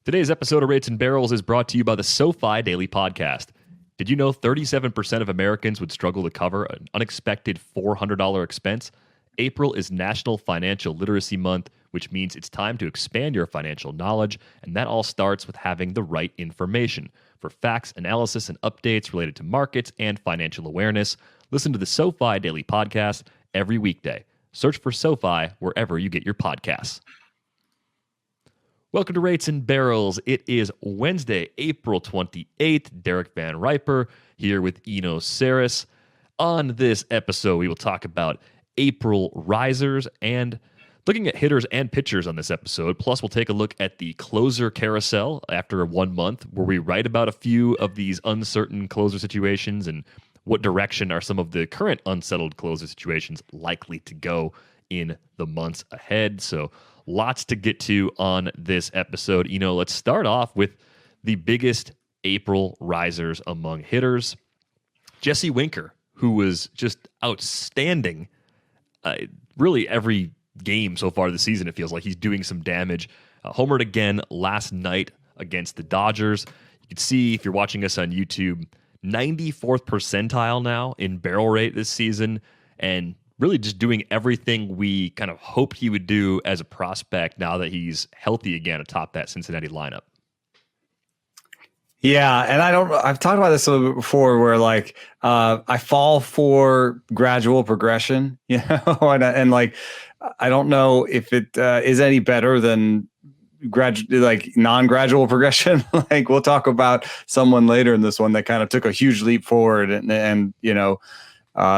Today's episode of Rates and Barrels is brought to you by the SoFi Daily Podcast. Did you know 37% of Americans would struggle to cover an unexpected $400 expense? April is National Financial Literacy Month, which means it's time to expand your financial knowledge, and that all starts with having the right information. For facts, analysis, and updates related to markets and financial awareness, listen to the SoFi Daily Podcast every weekday. Search for SoFi wherever you get your podcasts. Welcome to Rates and Barrels. It is Wednesday, April 28th. Derek Van Riper here with Eno Saris. On this episode, we will talk about April risers and looking at hitters and pitchers on this episode. Plus, we'll take a look at the closer carousel after 1 month, where we write about a few of these uncertain closer situations and what direction are some of the current unsettled closer situations likely to go in the months ahead. So lots to get to on this episode. You know, let's start off with the biggest April risers among hitters. Jesse Winker, who was just outstanding really every game so far this season. It feels like he's doing some damage. Homered again last night against the Dodgers. You can see, if you're watching us on YouTube, 94th percentile now in barrel rate this season, and really just doing everything we kind of hoped he would do as a prospect now that he's healthy again atop that Cincinnati lineup. Yeah, and I've talked about this a little bit before where like I fall for gradual progression, you know, and like I don't know if it is any better than non-gradual progression. Like we'll talk about someone later in this one that kind of took a huge leap forward and you know,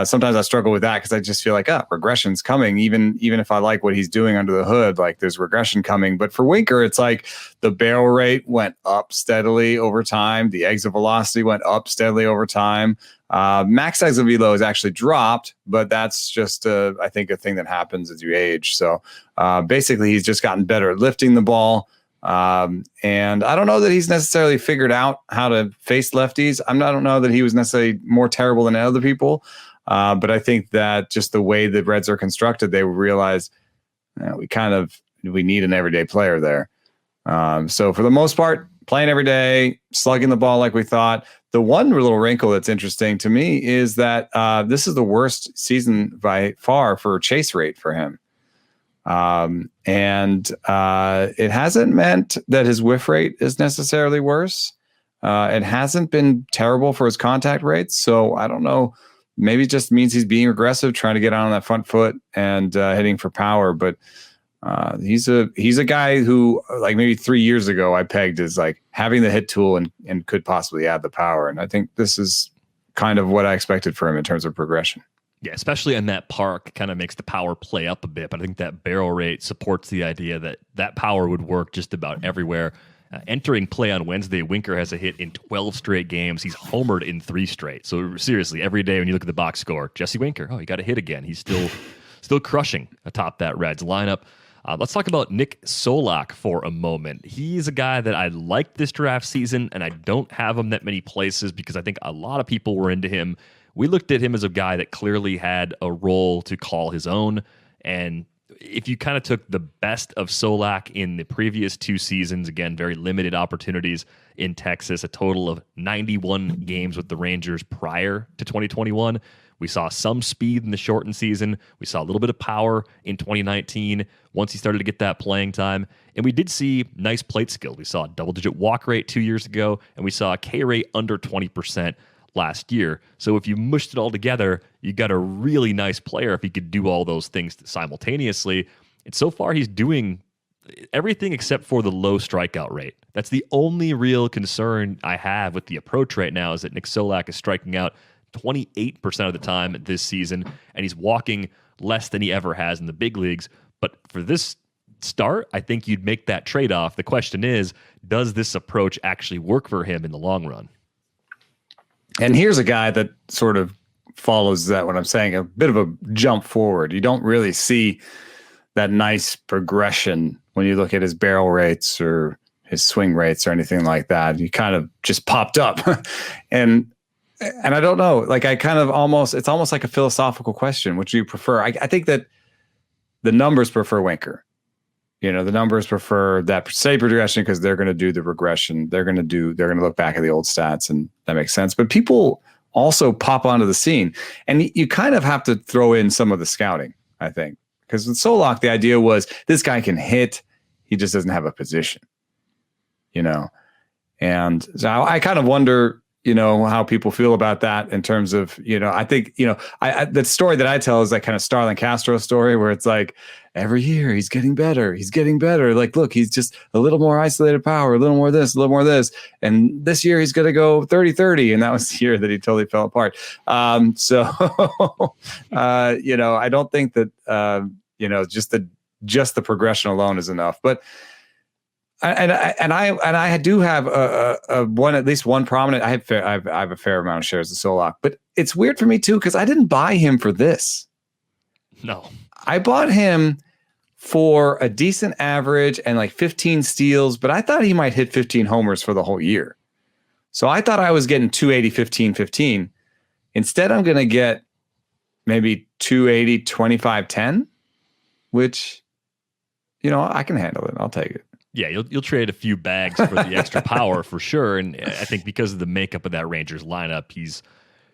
sometimes I struggle with that because I just feel like, regression's coming. Even if I like what he's doing under the hood, like there's regression coming. But for Winker, it's like the barrel rate went up steadily over time. The exit velocity went up steadily over time. Max exit velo has actually dropped, but that's just, I think, a thing that happens as you age. So basically, he's just gotten better at lifting the ball. And I don't know that he's necessarily figured out how to face lefties. I don't know that he was necessarily more terrible than other people. But I think that just the way the Reds are constructed, they realize we need an everyday player there. So for the most part, playing every day, slugging the ball like we thought. The one little wrinkle that's interesting to me is that this is the worst season by far for chase rate for him. And it hasn't meant that his whiff rate is necessarily worse. It hasn't been terrible for his contact rates. So I don't know. Maybe it just means he's being aggressive, trying to get on that front foot and hitting for power. But he's a guy who, like maybe 3 years ago, I pegged as like having the hit tool and could possibly add the power. And I think this is kind of what I expected for him in terms of progression. Yeah, especially in that park, kind of makes the power play up a bit. But I think that barrel rate supports the idea that power would work just about everywhere. Entering play on Wednesday, Winker has a hit in 12 straight games. He's homered in 3 straight. So seriously, every day when you look at the box score, Jesse Winker, he got a hit again. He's still crushing atop that Reds lineup. Let's talk about Nick Solak for a moment. He's a guy that I liked this draft season, and I don't have him that many places because I think a lot of people were into him. We looked at him as a guy that clearly had a role to call his own, and if you kind of took the best of Solak in the previous 2 seasons, again, very limited opportunities in Texas, a total of 91 games with the Rangers prior to 2021. We saw some speed in the shortened season. We saw a little bit of power in 2019 once he started to get that playing time. And we did see nice plate skill. We saw a double-digit walk rate 2 years ago, and we saw a K rate under 20% last year. So if you mushed it all together, you got a really nice player if he could do all those things simultaneously. And so far, he's doing everything except for the low strikeout rate. That's the only real concern I have with the approach right now, is that Nick Solak is striking out 28% of the time this season, and he's walking less than he ever has in the big leagues. But for this start, I think you'd make that trade-off. The question is, does this approach actually work for him in the long run? And here's a guy that sort of follows that, what I'm saying, a bit of a jump forward. You don't really see that nice progression when you look at his barrel rates or his swing rates or anything like that. He kind of just popped up. and I don't know, like I kind of it's almost like a philosophical question. Which do you prefer? I think that the numbers prefer Winker. the numbers prefer that steady progression because they're going to do the regression. They're going to look back at the old stats, and that makes sense. But people also pop onto the scene, and you kind of have to throw in some of the scouting, I think, because with Solak, the idea was this guy can hit, he just doesn't have a position, and so I kind of wonder, how people feel about that in terms of, I think, the story that I tell is that kind of Starlin Castro story where it's like every year he's getting better. Like, look, he's just a little more isolated power, a little more this, a little more this. And this year he's going to go 30-30. And that was the year that he totally fell apart. I don't think that, just the progression alone is enough, but I do have at least one prominent. I have a fair amount of shares of Solak, but it's weird for me too because I didn't buy him for this. No, I bought him for a decent average and like 15 steals, but I thought he might hit 15 homers for the whole year. So I thought I was getting 280, 15, 15. Instead, I'm going to get maybe 280, 25, 10, which, I can handle it. I'll take it. Yeah, you'll trade a few bags for the extra power for sure. And I think because of the makeup of that Rangers lineup, he's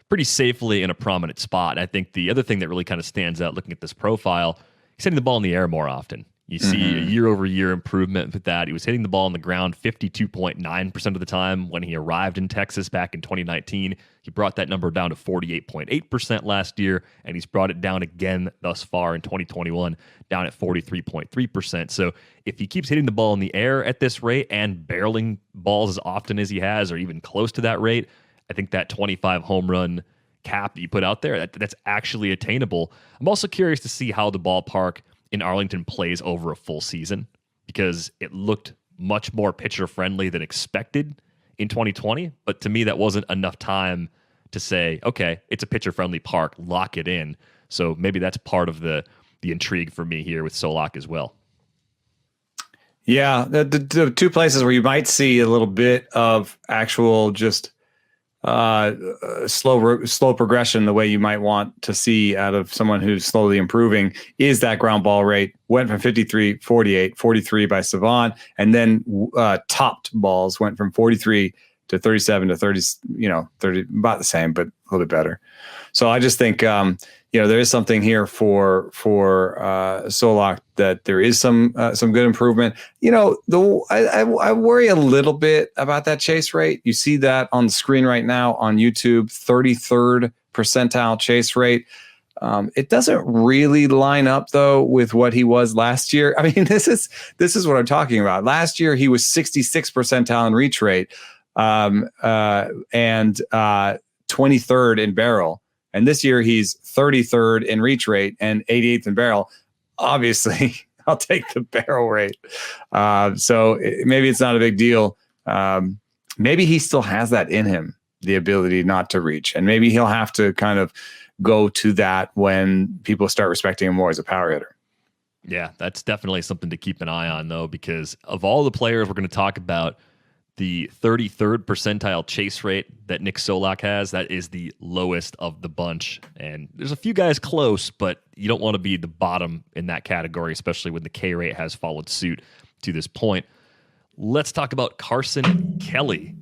pretty safely in a prominent spot. I think the other thing that really kind of stands out looking at this profile, he's hitting the ball in the air more often. You see a year-over-year improvement with that. He was hitting the ball on the ground 52.9% of the time when he arrived in Texas back in 2019. He brought that number down to 48.8% last year, and he's brought it down again thus far in 2021, down at 43.3%. So if he keeps hitting the ball in the air at this rate and barreling balls as often as he has, or even close to that rate, I think that 25 home run cap that you put out there, that's actually attainable. I'm also curious to see how the ballpark in Arlington plays over a full season because it looked much more pitcher friendly than expected in 2020. But to me, that wasn't enough time to say, okay, it's a pitcher friendly park, lock it in. So maybe that's part of the intrigue for me here with Solak as well. Yeah, the two places where you might see a little bit of actual just slow progression, the way you might want to see out of someone who's slowly improving, is that ground ball rate. Went from 53, 48, 43 by Savant, and then topped balls went from 43 to 37 to 30, 30, about the same, but a little bit better. So I just think, there is something here for Solak, that there is some good improvement. I worry a little bit about that chase rate. You see that on the screen right now on YouTube, 33rd percentile chase rate. It doesn't really line up though with what he was last year. I mean, this is what I'm talking about. Last year he was 66th percentile in reach rate, and 23rd in barrel. And this year he's 33rd in reach rate and 88th in barrel. Obviously, I'll take the barrel rate. Maybe it's not a big deal. Maybe he still has that in him, the ability not to reach. And maybe he'll have to kind of go to that when people start respecting him more as a power hitter. Yeah, that's definitely something to keep an eye on, though, because of all the players we're going to talk about, the 33rd percentile chase rate that Nick Solak has, that is the lowest of the bunch. And there's a few guys close, but you don't want to be the bottom in that category, especially when the K rate has followed suit to this point. Let's talk about Carson Kelly.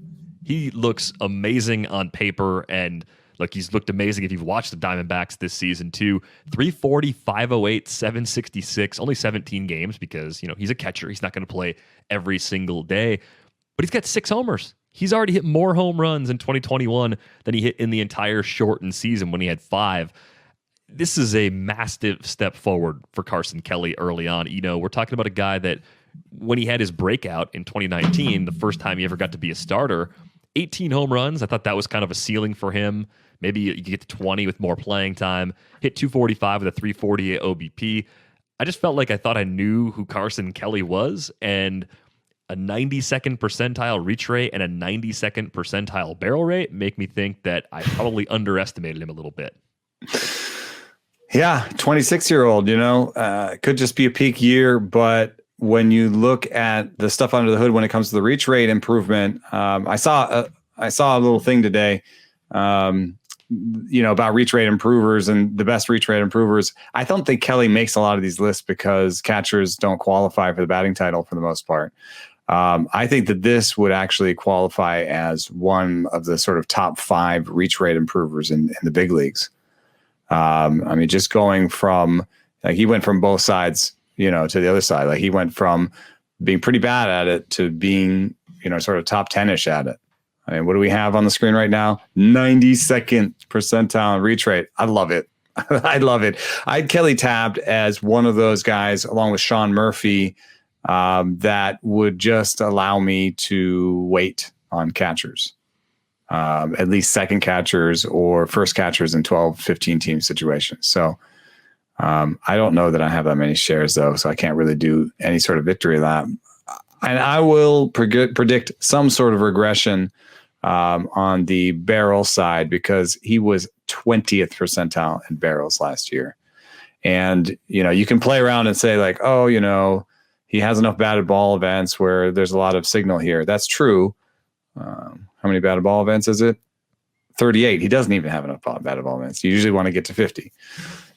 He looks amazing on paper, and look, he's looked amazing if you've watched the Diamondbacks this season too. 340, 508, 766, only 17 games because, he's a catcher. He's not going to play every single day. But he's got 6 homers. He's already hit more home runs in 2021 than he hit in the entire shortened season when he had 5. This is a massive step forward for Carson Kelly early on. We're talking about a guy that when he had his breakout in 2019, the first time he ever got to be a starter, 18 home runs. I thought that was kind of a ceiling for him. Maybe you could get to 20 with more playing time. Hit 245 with a 348 OBP. I just felt like I thought I knew who Carson Kelly was, and a 92nd percentile reach rate and a 92nd percentile barrel rate make me think that I probably underestimated him a little bit. Yeah, 26-year-old, could just be a peak year, but when you look at the stuff under the hood when it comes to the reach rate improvement, I saw a little thing today about reach rate improvers and the best reach rate improvers. I don't think Kelly makes a lot of these lists because catchers don't qualify for the batting title for the most part. I think that this would actually qualify as one of the sort of top 5 reach rate improvers in the big leagues. Just going from, like, he went from both sides, to the other side. Like, he went from being pretty bad at it to being, sort of top 10-ish at it. What do we have on the screen right now? 92nd percentile reach rate. I love it. I love it. I had Kelly tabbed as one of those guys, along with Sean Murphy, that would just allow me to wait on catchers, at least second catchers or first catchers in 12, 15 team situations. So I don't know that I have that many shares, though, so I can't really do any sort of victory lap. And I will predict some sort of regression on the barrel side, because he was 20th percentile in barrels last year. And, you can play around and say, like, he has enough batted ball events where there's a lot of signal here. That's true. How many batted ball events is it? 38. He doesn't even have enough batted ball events. You usually want to get to 50.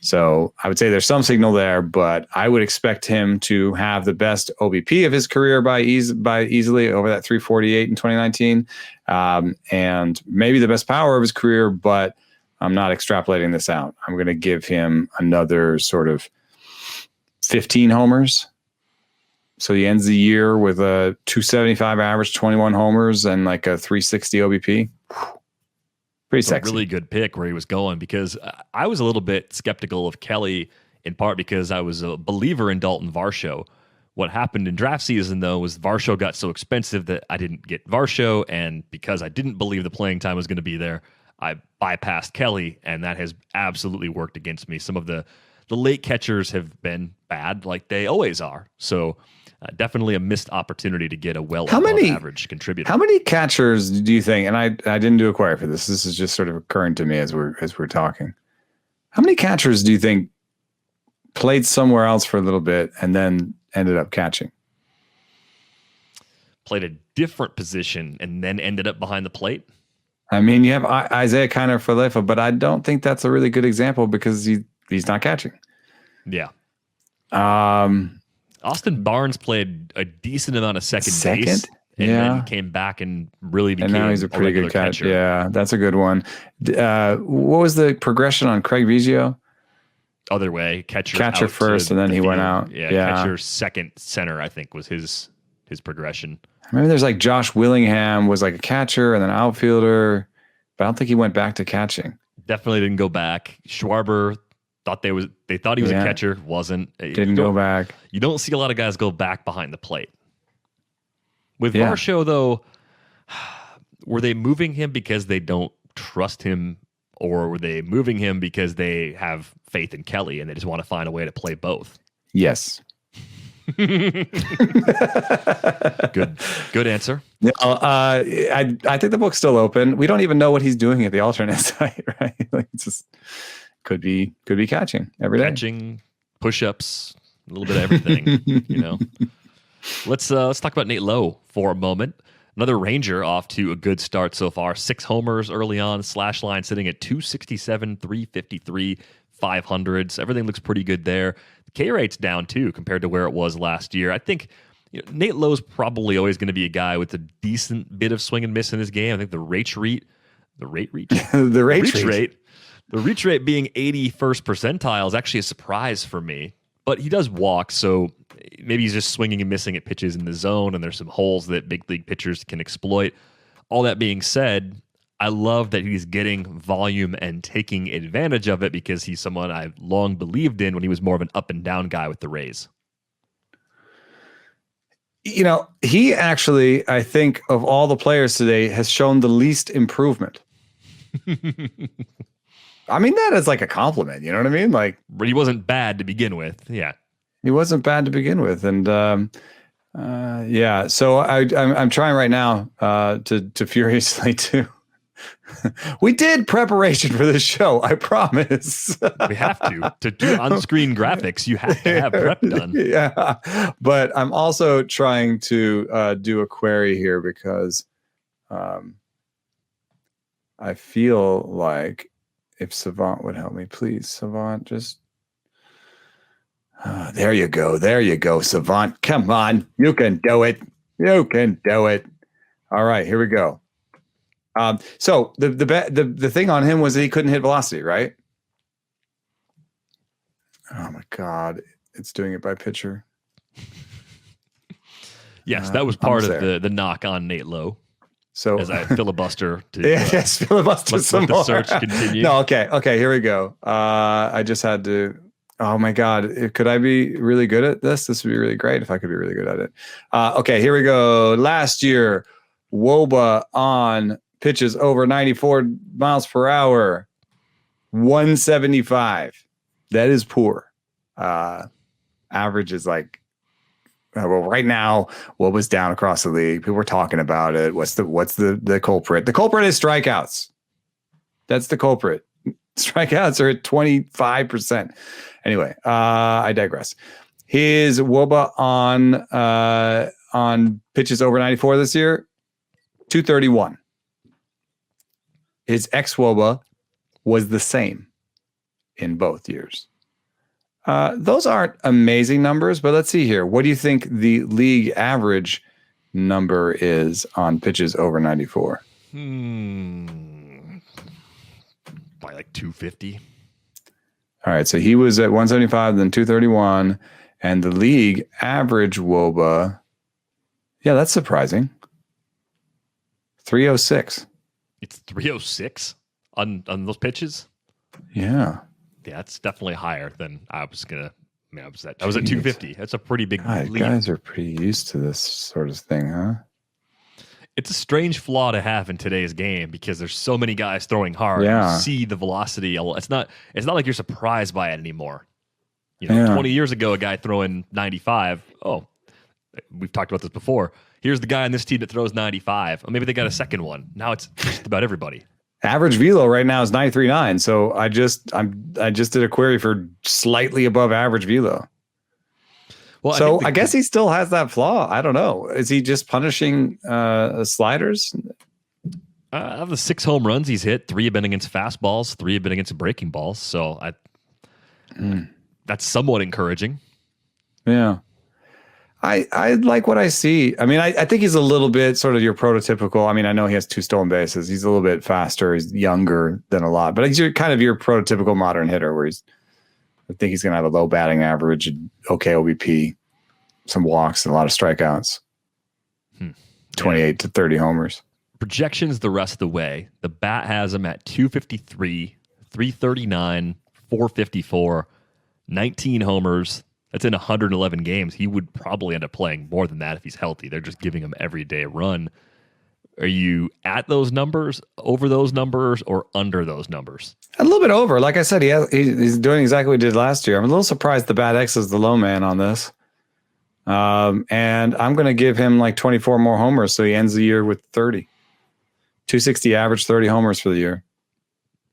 So I would say there's some signal there, but I would expect him to have the best OBP of his career by easily over that 348 in 2019, and maybe the best power of his career, but I'm not extrapolating this out. I'm going to give him another sort of 15 homers. So he ends the year with a 275 average, 21 homers, and like a 360 OBP. Pretty sexy. A really good pick where he was going, because I was a little bit skeptical of Kelly, in part because I was a believer in Dalton Varsho. What happened in draft season, though, was Varsho got so expensive that I didn't get Varsho, and because I didn't believe the playing time was going to be there, I bypassed Kelly, and that has absolutely worked against me. Some of the late catchers have been bad, like they always are. So definitely a missed opportunity to get a average contributor. How many catchers do you think? And I didn't do a query for this. This is just sort of occurring to me as we're talking. How many catchers do you think played somewhere else for a little bit and then ended up catching? Played a different position and then ended up behind the plate? You have Isaiah Kiner Falefa, but I don't think that's a really good example because he's not catching. Yeah. Austin Barnes played a decent amount of second base, and then came back and really became, and now he's a pretty good catcher. Yeah, that's a good one. What was the progression on Craig Biggio? Other way, catcher first, and then he went out. Yeah, catcher second, center, I think was his progression. Maybe there's like Josh Willingham was like a catcher and then outfielder, but I don't think he went back to catching. Definitely didn't go back. Schwarber they thought he was a catcher, wasn't. Didn't go back. You don't see a lot of guys go back behind the plate. With Varsho, though, were they moving him because they don't trust him, or were they moving him because they have faith in Kelly and they just want to find a way to play both? Yes. Good answer. I think the book's still open. We don't even know what he's doing at the alternate site, right? Like, it's just could be catching every day. Catching, push-ups, a little bit of everything. Let's talk about Nate Lowe for a moment. Another Ranger off to a good start so far. 6 homers early on. Slash line sitting at 267, 353, 500s. Everything looks pretty good there. The K rate's down too compared to where it was last year. I think Nate Lowe's probably always going to be a guy with a decent bit of swing and miss in his game. I think the reach rate being 81st percentile is actually a surprise for me. But he does walk, so maybe he's just swinging and missing at pitches in the zone, and there's some holes that big league pitchers can exploit. All that being said, I love that he's getting volume and taking advantage of it, because he's someone I've long believed in when he was more of an up and down guy with the Rays. He actually, I think, of all the players today, has shown the least improvement. I mean that as like a compliment, you know what I mean? Like, but he wasn't bad to begin with. Yeah, he wasn't bad to begin with, and So I'm trying right now to furiously to. We did preparation for this show. I promise. We have to do on-screen graphics. You have to have prep done. Yeah, but I'm also trying to do a query here because I feel like if Savant would help me, please. Savant, just there you go, Savant. Come on, you can do it. All right, here we go. So the thing on him was that he couldn't hit velocity, right? Oh my God, it's doing it by pitcher. Yes, that was part of the knock on Nate Lowe. So as I filibuster to yes, filibuster some let the more. search continue. No, okay, here we go. I just had to. Oh my God, could I be really good at this? This would be really great if I could be really good at it. Okay, here we go. Last year, Woba on pitches over 94 miles per hour, 175. That is poor. Average is like. Well, right now, what was down across the league? People were talking about it. What's the culprit? The culprit is strikeouts. That's the culprit. Strikeouts are at 25%. Anyway, I digress. His WOBA on pitches over 94 this year, 231. His ex-WOBA was the same in both years. Those aren't amazing numbers, but let's see here. What do you think the league average number is on pitches over 94? Probably like 250. All right, so he was at 175, then 231, and the league average WOBA, yeah, that's surprising. 306. It's 306 on those pitches? Yeah. Yeah, it's definitely higher than I was gonna. I was at 250. That's a pretty big lead. Guys are pretty used to this sort of thing, huh? It's a strange flaw to have in today's game because there's so many guys throwing hard. Yeah. You see the velocity. It's not like you're surprised by it anymore. 20 years ago, a guy throwing 95. Oh, we've talked about this before. Here's the guy on this team that throws 95. Or maybe they got a second one. Now it's just about everybody. Average velo right now is 93.9. So I just did a query for slightly above average velo. Well, so I guess he still has that flaw. I don't know. Is he just punishing sliders? Of the 6 home runs he's hit, 3 have been against fastballs, 3 have been against breaking balls. So that's somewhat encouraging. Yeah. I like what I see. I mean, I think he's a little bit sort of your prototypical. I mean, I know he has 2 stolen bases. He's a little bit faster. He's younger than a lot, but he's kind of your prototypical modern hitter where I think he's going to have a low batting average, okay OBP, some walks, and a lot of strikeouts. 28 to 30 homers. Projections the rest of the way. The bat has him at 253, 339, 454, 19 homers. That's in 111 games. He would probably end up playing more than that if he's healthy. They're just giving him every day run. Are you at those numbers, over those numbers, or under those numbers? A little bit over. Like I said, he's doing exactly what he did last year. I'm a little surprised the Bat X is the low man on this. And I'm going to give him like 24 more homers, so he ends the year with 30. 260 average, 30 homers for the year.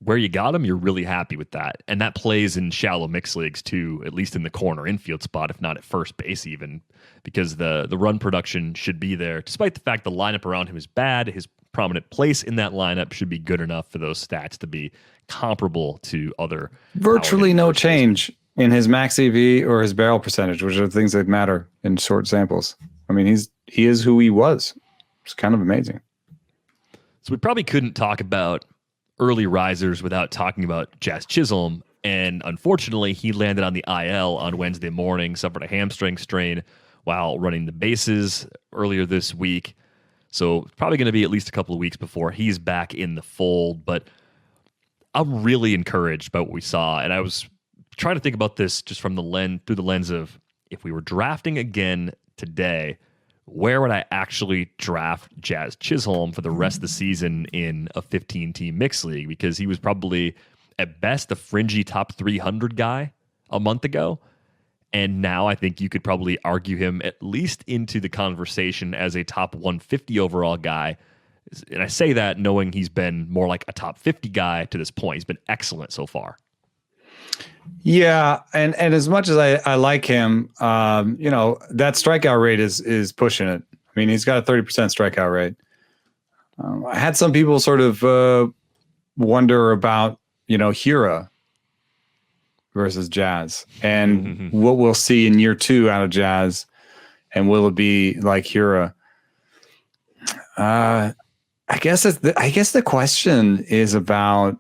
Where you got him, you're really happy with that. And that plays in shallow mixed leagues too, at least in the corner infield spot, if not at first base even, because the run production should be there. Despite the fact the lineup around him is bad, his prominent place in that lineup should be good enough for those stats to be comparable to other. Virtually no change in his max EV or his barrel percentage, which are things that matter in short samples. I mean, he is who he was. It's kind of amazing. So we probably couldn't talk about early risers without talking about Jazz Chisholm, and unfortunately he landed on the IL on Wednesday morning, suffered a hamstring strain while running the bases earlier this week, so it's probably going to be at least a couple of weeks before he's back in the fold. But I'm really encouraged by what we saw, and I was trying to think about this just from through the lens of, if we were drafting again today, where would I actually draft Jazz Chisholm for the rest of the season in a 15-team mixed league? Because he was probably, at best, a fringy top 300 guy a month ago. And now I think you could probably argue him at least into the conversation as a top 150 overall guy. And I say that knowing he's been more like a top 50 guy to this point. He's been excellent so far. Yeah, and as much as I like him, that strikeout rate is pushing it. I mean, he's got a 30% strikeout rate. I had some people sort of wonder about, Hira versus Jazz, and what we'll see in year 2 out of Jazz, and will it be like Hira? I guess the question is about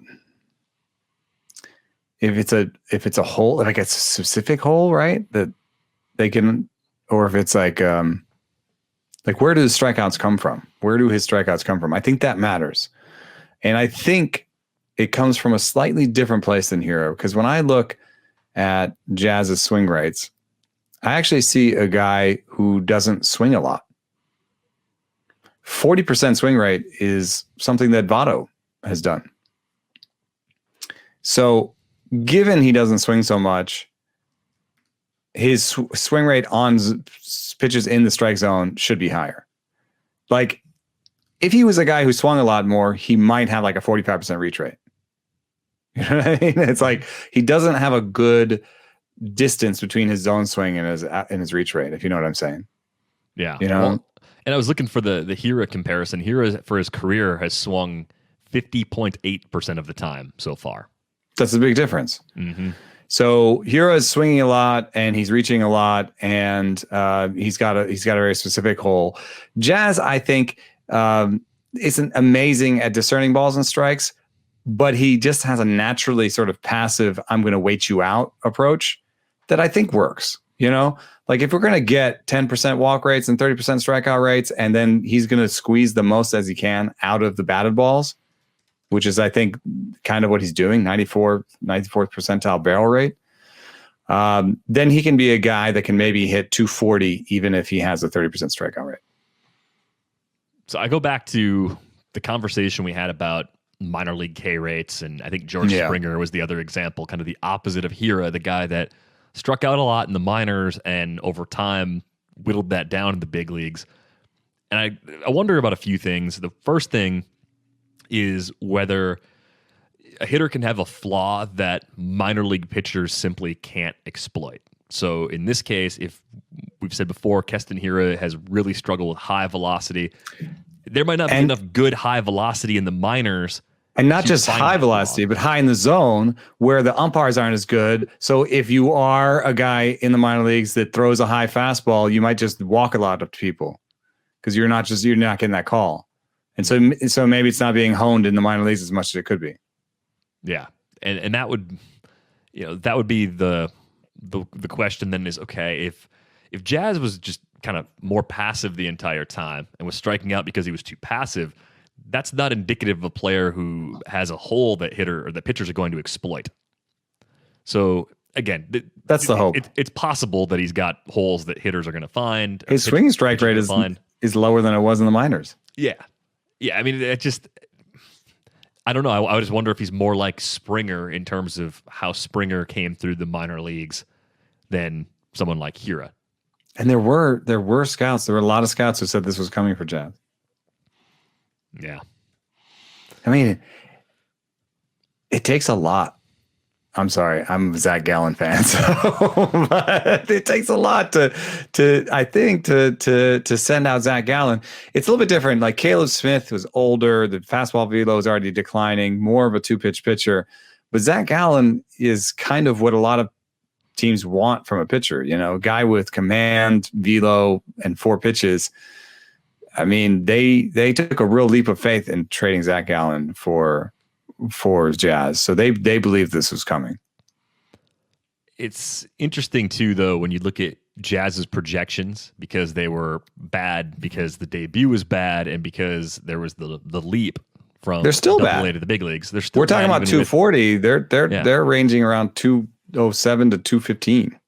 if it's a hole, like it's a specific hole, right? That they can, or if it's like where do his strikeouts come from? Where do his strikeouts come from? I think that matters, and I think it comes from a slightly different place than Hero, because when I look at Jazz's swing rates, I actually see a guy who doesn't swing a lot. 40% swing rate is something that Votto has done. So given he doesn't swing so much, his swing rate on pitches in the strike zone should be higher. Like, if he was a guy who swung a lot more, he might have like a 45% reach rate. You know what I mean? It's like he doesn't have a good distance between his zone swing and his reach rate, if you know what I'm saying. Yeah. Well, and I was looking for the Hira comparison. Hira, for his career, has swung 50.8% of the time so far. That's a big difference. Mm-hmm. So Hira is swinging a lot and he's reaching a lot, and he's got a very specific hole. Jazz, I think, isn't amazing at discerning balls and strikes, but he just has a naturally sort of passive, I'm going to wait you out approach that I think works. Like if we're going to get 10% walk rates and 30% strikeout rates, and then he's going to squeeze the most as he can out of the batted balls, which is, I think, kind of what he's doing, 94th percentile barrel rate, then he can be a guy that can maybe hit 240 even if he has a 30% strikeout rate. So I go back to the conversation we had about minor league K rates, and I think George Springer was the other example, kind of the opposite of Hira, the guy that struck out a lot in the minors and over time whittled that down in the big leagues. And I wonder about a few things. The first thing is whether a hitter can have a flaw that minor league pitchers simply can't exploit. So in this case, if we've said before, Keston Hira has really struggled with high velocity, there might not be enough good high velocity in the minors. And not just high velocity, but high in the zone where the umpires aren't as good. So if you are a guy in the minor leagues that throws a high fastball, you might just walk a lot of people because you're not getting that call. And so maybe it's not being honed in the minor leagues as much as it could be. Yeah. And that would, that would be the question then is, okay, if Jazz was just kind of more passive the entire time and was striking out because he was too passive, that's not indicative of a player who has a hole that pitchers are going to exploit. So again, that's the hope. It's possible that he's got holes that hitters are going to find. His swing strike rate is lower than it was in the minors. Yeah. Yeah. I mean, I don't know. I just wonder if he's more like Springer in terms of how Springer came through the minor leagues than someone like Hira. And there were scouts. There were a lot of scouts who said this was coming for Jazz. Yeah. I mean, it takes a lot. I'm sorry, I'm a Zach Gallen fan, so but it takes a lot to send out Zach Gallen. It's a little bit different. Like Caleb Smith was older, the fastball velo is already declining, more of a 2-pitch pitcher. But Zach Gallen is kind of what a lot of teams want from a pitcher, a guy with command, velo, and 4 pitches. I mean, they took a real leap of faith in trading Zach Gallen for Jazz. So they believe this was coming. It's interesting too, though, when you look at Jazz's projections, because they were bad because the debut was bad and because there was the leap from they're still AA bad to the big leagues. They're still We're talking about 240. They're ranging around 207 to 215.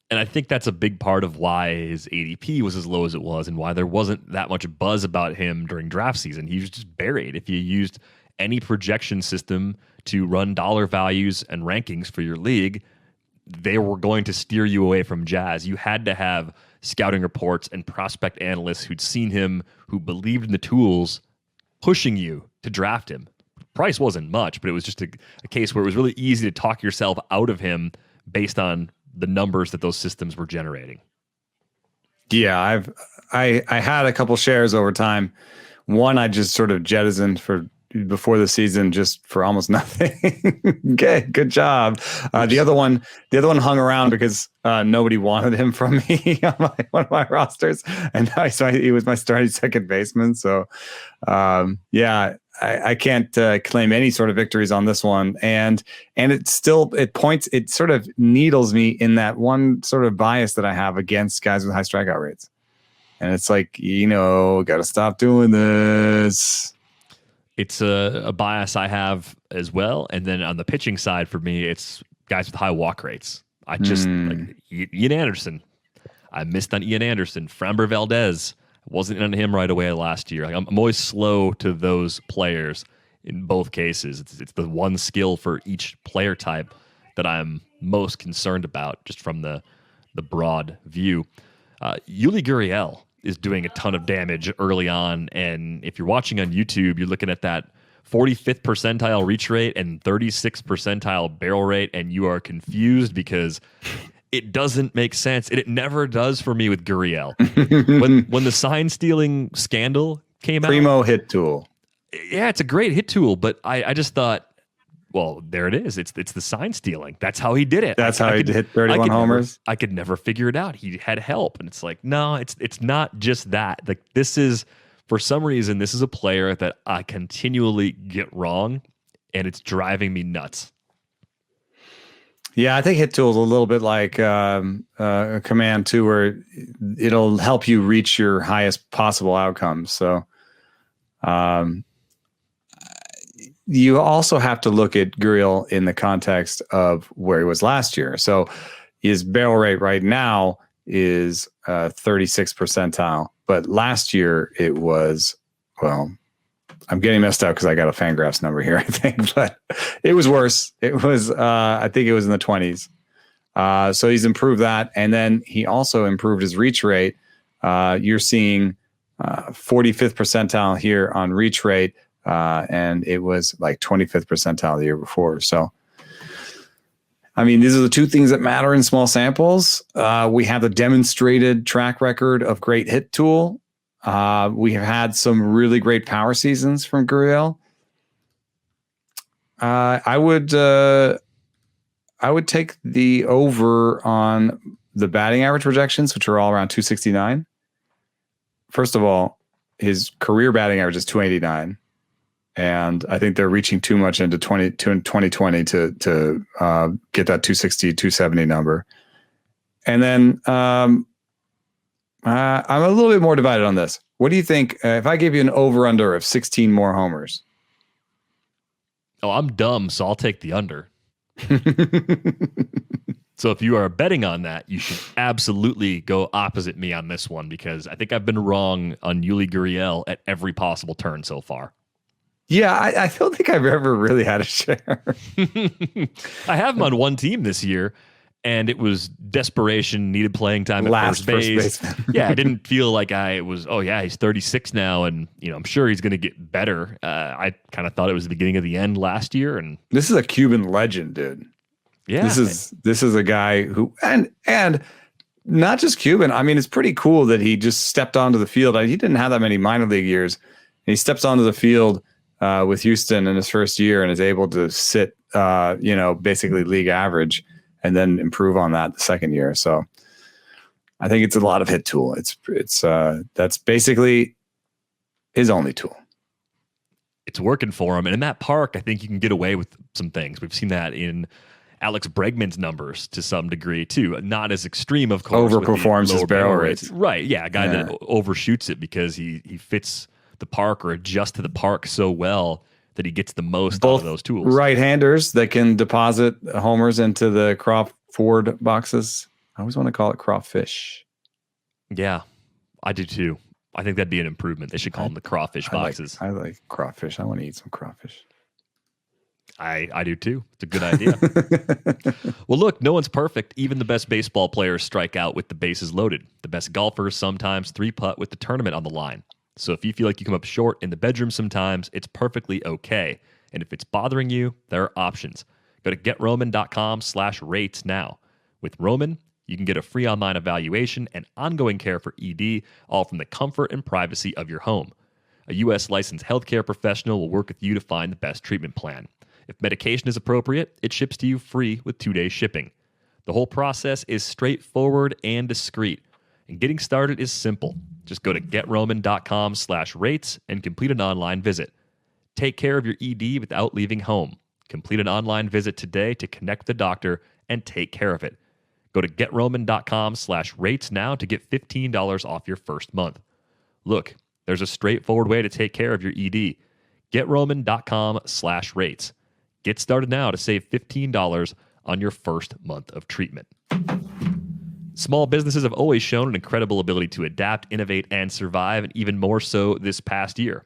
And I think that's a big part of why his ADP was as low as it was and why there wasn't that much buzz about him during draft season. He was just buried. If you used any projection system to run dollar values and rankings for your league, they were going to steer you away from Jazz. You had to have scouting reports and prospect analysts who'd seen him, who believed in the tools, pushing you to draft him. Price wasn't much, but it was just a case where it was really easy to talk yourself out of him based on the numbers that those systems were generating. Yeah, I had a couple shares over time. One I just sort of jettisoned for before the season just for almost nothing. Okay, good job. The other one hung around because nobody wanted him from me on one of my rosters, and he was my starting second baseman. So, I can't claim any sort of victories on this one, and it sort of needles me in that one sort of bias that I have against guys with high strikeout rates, and it's like, got to stop doing this. It's a bias I have as well. And then on the pitching side for me, it's guys with high walk rates. I just like Ian Anderson. I missed on Ian Anderson. Framber Valdez, wasn't on him right away last year. Like, I'm always slow to those players in both cases. It's the one skill for each player type that I'm most concerned about, just from the broad view. Yuli Gurriel is doing a ton of damage early on, and if you're watching on YouTube, you're looking at that 45th percentile reach rate and 36th percentile barrel rate, and you are confused because it doesn't make sense, and it never does for me with Gurriel. when the sign stealing scandal came out, primo hit tool. Yeah, it's a great hit tool, but I just thought, well, there it is. It's the sign stealing. That's how he did it. That's how he hit 31 homers. I could never figure it out. He had help, and it's like, no, it's not just that. Like, this is, for some reason, this is a player that I continually get wrong, and it's driving me nuts. Yeah, I think hit tool is a little bit like a command too, where it'll help you reach your highest possible outcomes. So, you also have to look at Gurriel in the context of where he was last year. So his barrel rate right now is 36th percentile, but last year it was, well, I'm getting messed up because I got a Fangraphs number here, I think, but it was worse. It was, I think it was in the 20s. So he's improved that. And then he also improved his reach rate. You're seeing 45th percentile here on reach rate. And it was like 25th percentile the year before. So, I mean, these are the two things that matter in small samples. We have the demonstrated track record of great hit tool. We have had some really great power seasons from Gurriel. I would take the over on the batting average projections, which are all around 269. First of all, his career batting average is 289. And I think they're reaching too much into 2020 to get that 260, 270 number. And then I'm a little bit more divided on this. What do you think if I gave you an over-under of 16 more homers? Oh, I'm dumb, so I'll take the under. So if you are betting on that, you should absolutely go opposite me on this one, because I think I've been wrong on Yuli Gurriel at every possible turn so far. Yeah, I don't think I've ever really had a share. I have him on one team this year, and it was desperation, needed playing time at first base. Yeah, I didn't feel like he's 36 now, and I'm sure he's going to get better. I kind of thought it was the beginning of the end last year. And this is a Cuban legend, dude. Yeah. This is a guy who, and not just Cuban. I mean, it's pretty cool that he just stepped onto the field. He didn't have that many minor league years. And he steps onto the field with Houston in his first year and is able to sit, basically league average, and then improve on that the second year. So I think it's a lot of hit tool. That's basically his only tool. It's working for him. And in that park, I think you can get away with some things. We've seen that in Alex Bregman's numbers to some degree too. Not as extreme, of course. Overperforms his barrel rates. Right. Yeah. A guy that overshoots it because he fits the park or adjusts to the park so well that he gets the most out of those tools. Right-handers that can deposit homers into the Crawford boxes. I always want to call it crawfish. Yeah, I do too. I think that'd be an improvement. They should call them the crawfish boxes. I like crawfish. I want to eat some crawfish. I do too. It's a good idea. Well, look, no one's perfect. Even the best baseball players strike out with the bases loaded. The best golfers sometimes 3-putt with the tournament on the line. So if you feel like you come up short in the bedroom sometimes, it's perfectly okay. And if it's bothering you, there are options. Go to GetRoman.com/rates now. With Roman, you can get a free online evaluation and ongoing care for ED, all from the comfort and privacy of your home. A U.S. licensed healthcare professional will work with you to find the best treatment plan. If medication is appropriate, it ships to you free with 2-day shipping. The whole process is straightforward and discreet, and getting started is simple. Just go to GetRoman.com/rates and complete an online visit. Take care of your ED without leaving home. Complete an online visit today to connect with the doctor and take care of it. Go to GetRoman.com/rates now to get $15 off your first month. Look, there's a straightforward way to take care of your ED. GetRoman.com/rates. Get started now to save $15 on your first month of treatment. Small businesses have always shown an incredible ability to adapt, innovate, and survive, and even more so this past year.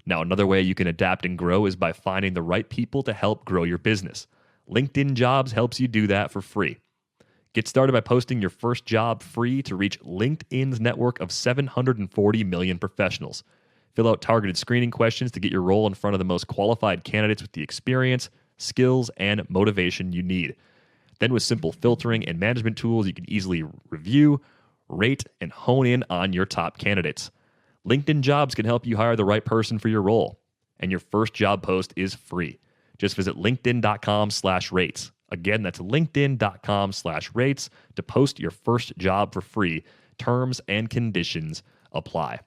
Now, another way you can adapt and grow is by finding the right people to help grow your business. LinkedIn Jobs helps you do that for free. Get started by posting your first job free to reach LinkedIn's network of 740 million professionals. Fill out targeted screening questions to get your role in front of the most qualified candidates with the experience, skills, and motivation you need. Then with simple filtering and management tools, you can easily review, rate, and hone in on your top candidates. LinkedIn Jobs can help you hire the right person for your role, and your first job post is free. Just visit linkedin.com/rates. Again, that's linkedin.com/rates to post your first job for free. Terms and conditions apply.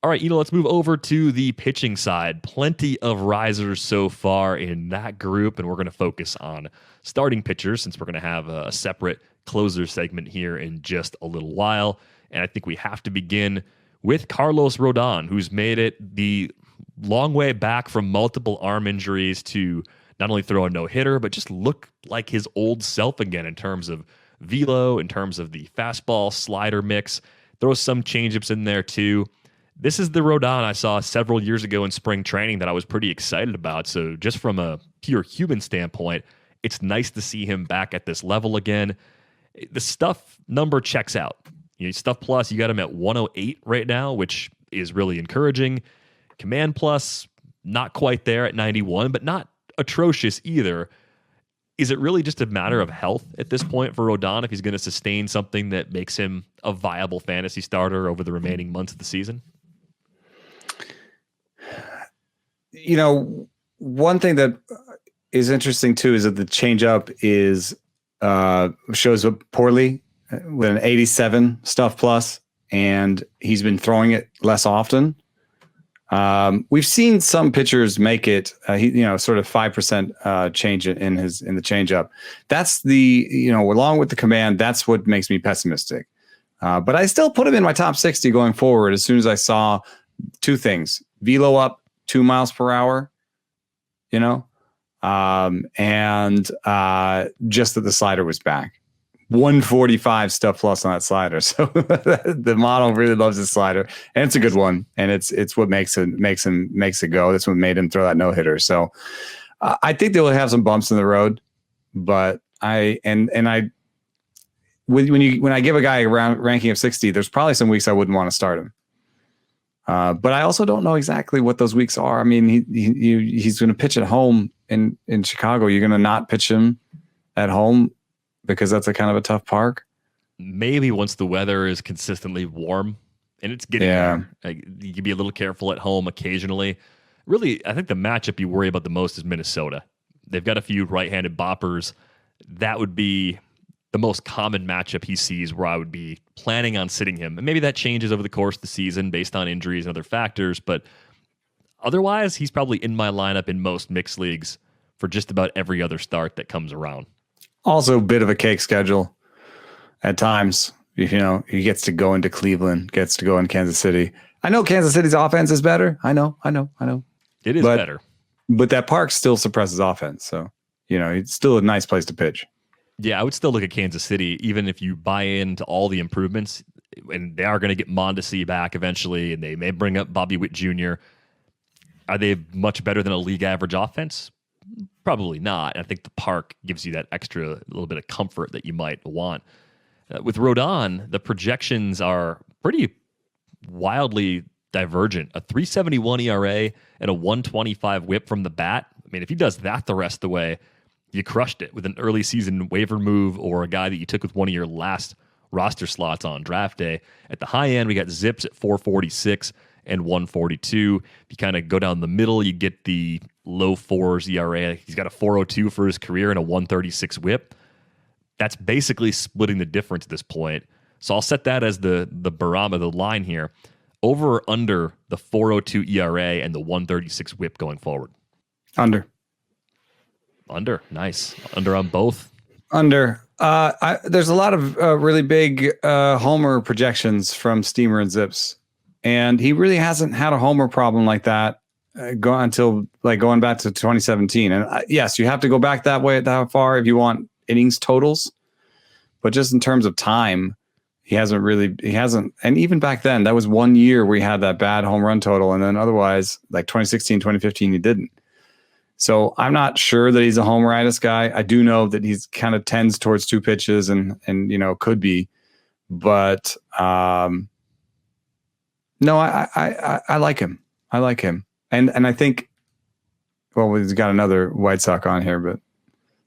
All right, let's move over to the pitching side. Plenty of risers so far in that group, and we're going to focus on starting pitchers since we're going to have a separate closer segment here in just a little while. And I think we have to begin with Carlos Rodón, who's made it the long way back from multiple arm injuries to not only throw a no-hitter, but just look like his old self again in terms of velo, in terms of the fastball slider mix. Throw some changeups in there too. This is the Rodón I saw several years ago in spring training that I was pretty excited about. So just from a pure human standpoint, it's nice to see him back at this level again. The stuff number checks out. Stuff plus, you got him at 108 right now, which is really encouraging. Command plus, not quite there at 91, but not atrocious either. Is it really just a matter of health at this point for Rodón if he's going to sustain something that makes him a viable fantasy starter over the remaining months of the season? One thing that is interesting too is that the changeup shows up poorly with an 87 stuff plus, and he's been throwing it less often. We've seen some pitchers make it, sort of 5% change in the changeup. That's along with the command, that's what makes me pessimistic. But I still put him in my top 60 going forward as soon as I saw two things: velo up 2 miles per hour, and just that the slider was back. 145 stuff plus on that slider. So the model really loves his slider, and it's a good one. And it's what makes it go. That's what made him throw that no hitter. So I think they will have some bumps in the road, but when I give a guy a ranking of 60, there's probably some weeks I wouldn't want to start him. But I also don't know exactly what those weeks are. I mean, he's going to pitch at home in Chicago. You're going to not pitch him at home because that's a kind of a tough park. Maybe once the weather is consistently warm, and it's getting there. You can be a little careful at home occasionally. Really, I think the matchup you worry about the most is Minnesota. They've got a few right-handed boppers. That would be the most common matchup he sees where I would be planning on sitting him. And maybe that changes over the course of the season based on injuries and other factors, but otherwise, he's probably in my lineup in most mixed leagues for just about every other start that comes around. Also a bit of a cake schedule at times. He gets to go into Cleveland, gets to go in Kansas City. I know Kansas City's offense is better. I know. It is better. But that park still suppresses offense. So, it's still a nice place to pitch. Yeah, I would still look at Kansas City, even if you buy into all the improvements, and they are going to get Mondesi back eventually, and they may bring up Bobby Witt Jr. Are they much better than a league average offense? Probably not. I think the park gives you that extra little bit of comfort that you might want. With Rodón, the projections are pretty wildly divergent. A 3.71 ERA and a 1.25 WHIP from the bat. I mean, if he does that the rest of the way, you crushed it with an early season waiver move or a guy that you took with one of your last roster slots on draft day. At the high end, we got Zips at 446 and 142. If you kind of go down the middle, you get the low fours ERA. He's got a 402 for his career and a 136 whip. That's basically splitting the difference at this point. So I'll set that as the barometer, the line here. Over or under the 402 ERA and the 136 whip going forward? Under. Nice. Under on both? Under. There's a lot of really big homer projections from Steamer and Zips. And he really hasn't had a homer problem like that until going back to 2017. And yes, you have to go back that far if you want innings totals. But just in terms of time, he hasn't. And even back then, that was 1 year where he had that bad home run total. And then otherwise, like 2016, 2015, he didn't. So I'm not sure that he's a homeritis guy. I do know that he's kind of tends towards two pitches and could be. But no, I like him. I like him. And I think, well, he's got another White Sox on here, but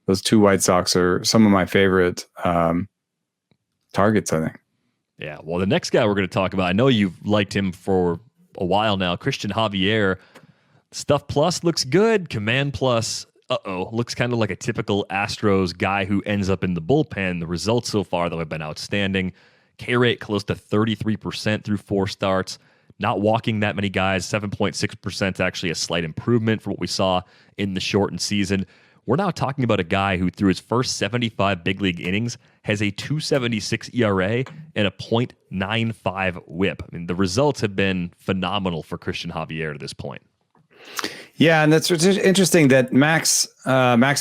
those two White Sox are some of my favorite targets, I think. Yeah, well, the next guy we're going to talk about, I know you've liked him for a while now, Cristian Javier. Stuff Plus looks good. Command Plus, looks kind of like a typical Astros guy who ends up in the bullpen. The results so far, though, have been outstanding. K rate close to 33% through 4 starts. Not walking that many guys. 7.6% actually a slight improvement from what we saw in the shortened season. We're now talking about a guy who, through his first 75 big league innings, has a 2.76 ERA and a .95 whip. I mean, the results have been phenomenal for Cristian Javier at this point. Yeah, and that's interesting that Max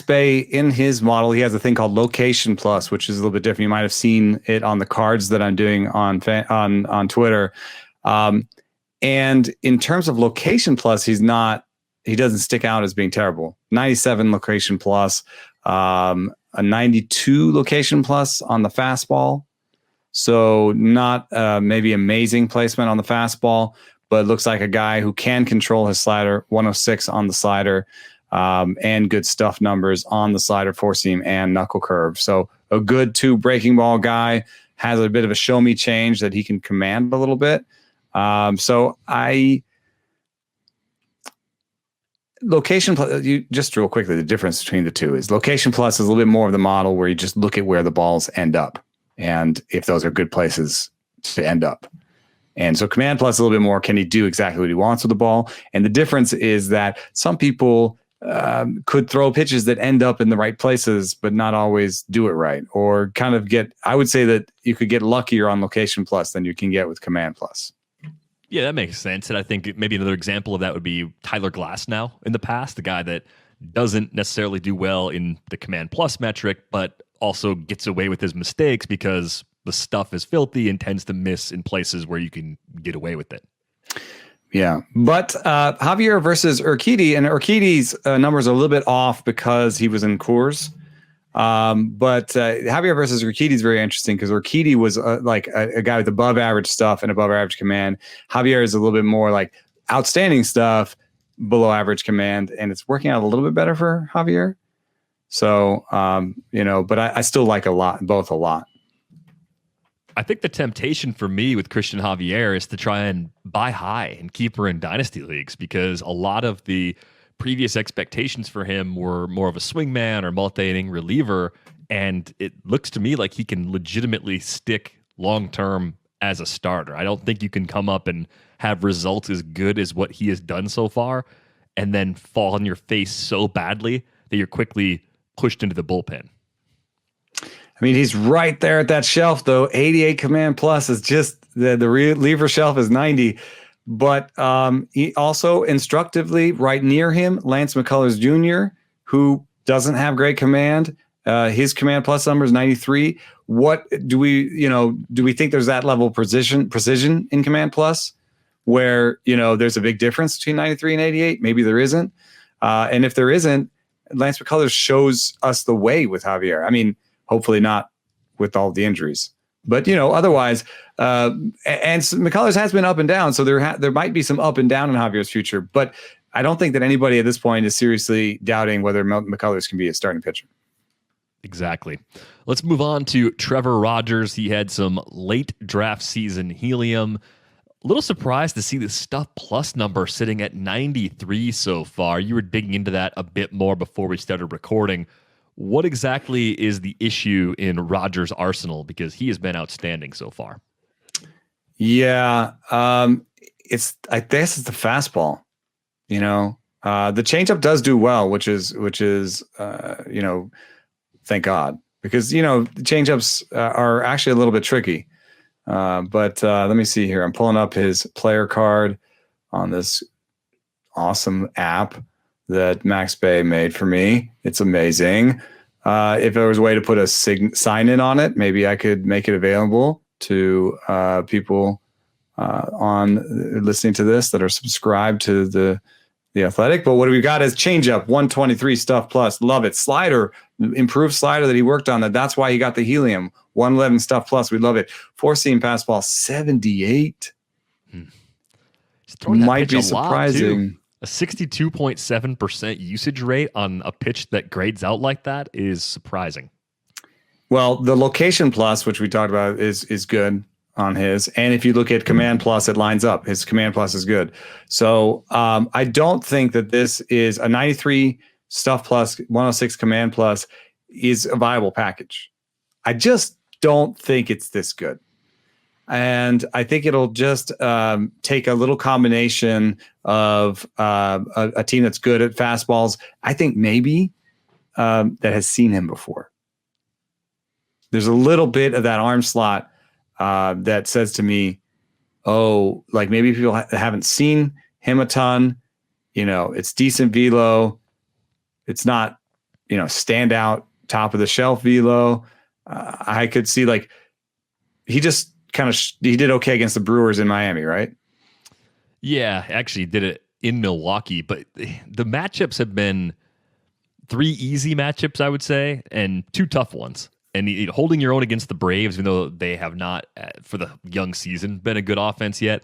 Bay, in his model, he has a thing called Location Plus, which is a little bit different. You might have seen it on the cards that I'm doing on Twitter. And in terms of Location Plus, he doesn't stick out as being terrible. 97 Location Plus, a 92 Location Plus on the fastball. So not maybe amazing placement on the fastball, but looks like a guy who can control his slider. 106 on the slider, and good stuff numbers on the slider, four seam, and knuckle curve. So a good 2 breaking ball guy, has a bit of a show me change that he can command a little bit. Location Plus, just real quickly, the difference between the two is Location Plus is a little bit more of the model where you just look at where the balls end up and if those are good places to end up. And so Command Plus a little bit more, can he do exactly what he wants with the ball? And the difference is that some people could throw pitches that end up in the right places, but not always do it right, or kind of I would say that you could get luckier on Location Plus than you can get with Command Plus. Yeah, that makes sense. And I think maybe another example of that would be Tyler Glasnow in the past, the guy that doesn't necessarily do well in the Command Plus metric, but also gets away with his mistakes because the stuff is filthy and tends to miss in places where you can get away with it. Yeah, but Javier versus Urquidy, and Urquidy's numbers are a little bit off because he was in Coors. But Javier versus Urquidy is very interesting because Urquidy was like a guy with above average stuff and above average command. Javier is a little bit more like outstanding stuff, below average command, and it's working out a little bit better for Javier. So, but I still like both a lot. I think the temptation for me with Cristian Javier is to try and buy high and keep her in dynasty leagues, because a lot of the previous expectations for him were more of a swingman or multi-inning reliever, and it looks to me like he can legitimately stick long-term as a starter. I don't think you can come up and have results as good as what he has done so far and then fall on your face so badly that you're quickly pushed into the bullpen. I mean, he's right there at that shelf, though. 88 Command Plus is just the reliever shelf is 90. But he also instructively right near him, Lance McCullers Jr., who doesn't have great command. His Command Plus number is 93. What do we think there's that level of precision in Command Plus where, there's a big difference between 93 and 88? Maybe there isn't. And if there isn't, Lance McCullers shows us the way with Javier. I mean, hopefully not with all the injuries. But, otherwise, and McCullers has been up and down, so there might be some up and down in Javier's future. But I don't think that anybody at this point is seriously doubting whether McCullers can be a starting pitcher. Exactly. Let's move on to Trevor Rogers. He had some late draft season helium. A little surprised to see the Stuff Plus number sitting at 93 so far. You were digging into that a bit more before we started recording. What exactly is the issue in Rodgers' arsenal? Because he has been outstanding so far. Yeah, I guess it's the fastball. The changeup does do well, which is thank God, because the changeups are actually a little bit tricky. But let me see here. I'm pulling up his player card on this awesome app that Max Bay made for me. It's amazing. If there was a way to put a sign in on it, maybe I could make it available to people on listening to this that are subscribed to the Athletic. But what we've got is changeup 123 Stuff Plus. Love it. Slider, improved slider that he worked on. That's why he got the helium. 111 Stuff Plus. We love it. Four seam pass ball 78. Might be surprising. A 62.7% usage rate on a pitch that grades out like that is surprising. Well, the location plus, which we talked about, is good on his. And if you look at command plus, it lines up. His command plus is good. So I don't think that this is a 93 Stuff Plus, 106 command plus is a viable package. I just don't think it's this good. And I think it'll just take a little combination of a team that's good at fastballs. I think maybe that has seen him before. There's a little bit of that arm slot that says to me, oh, like maybe people haven't seen him a ton. It's decent velo. It's not, standout top of the shelf velo. I could see like he just he did okay against the Brewers in Miami, right? Yeah, actually did it in Milwaukee, but the matchups have been 3 easy matchups, I would say, and 2 tough ones. And holding your own against the Braves, even though they have not, for the young season, been a good offense yet,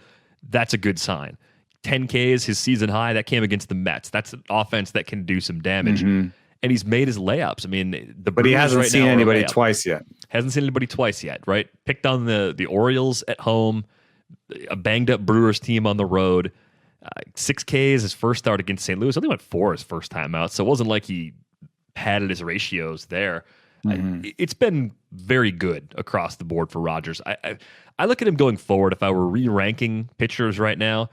that's a good sign. 10 Ks, his season high, that came against the Mets. That's an offense that can do some damage. Mm-hmm. And he's made his layups. I mean, but he hasn't seen anybody twice yet. Hasn't seen anybody twice yet, right? Picked on the Orioles at home, a banged up Brewers team on the road. 6 Ks his first start against St. Louis. Only went 4 his first time out, so it wasn't like he padded his ratios there. Mm-hmm. It's been very good across the board for Rodgers. I look at him going forward. If I were re-ranking pitchers right now,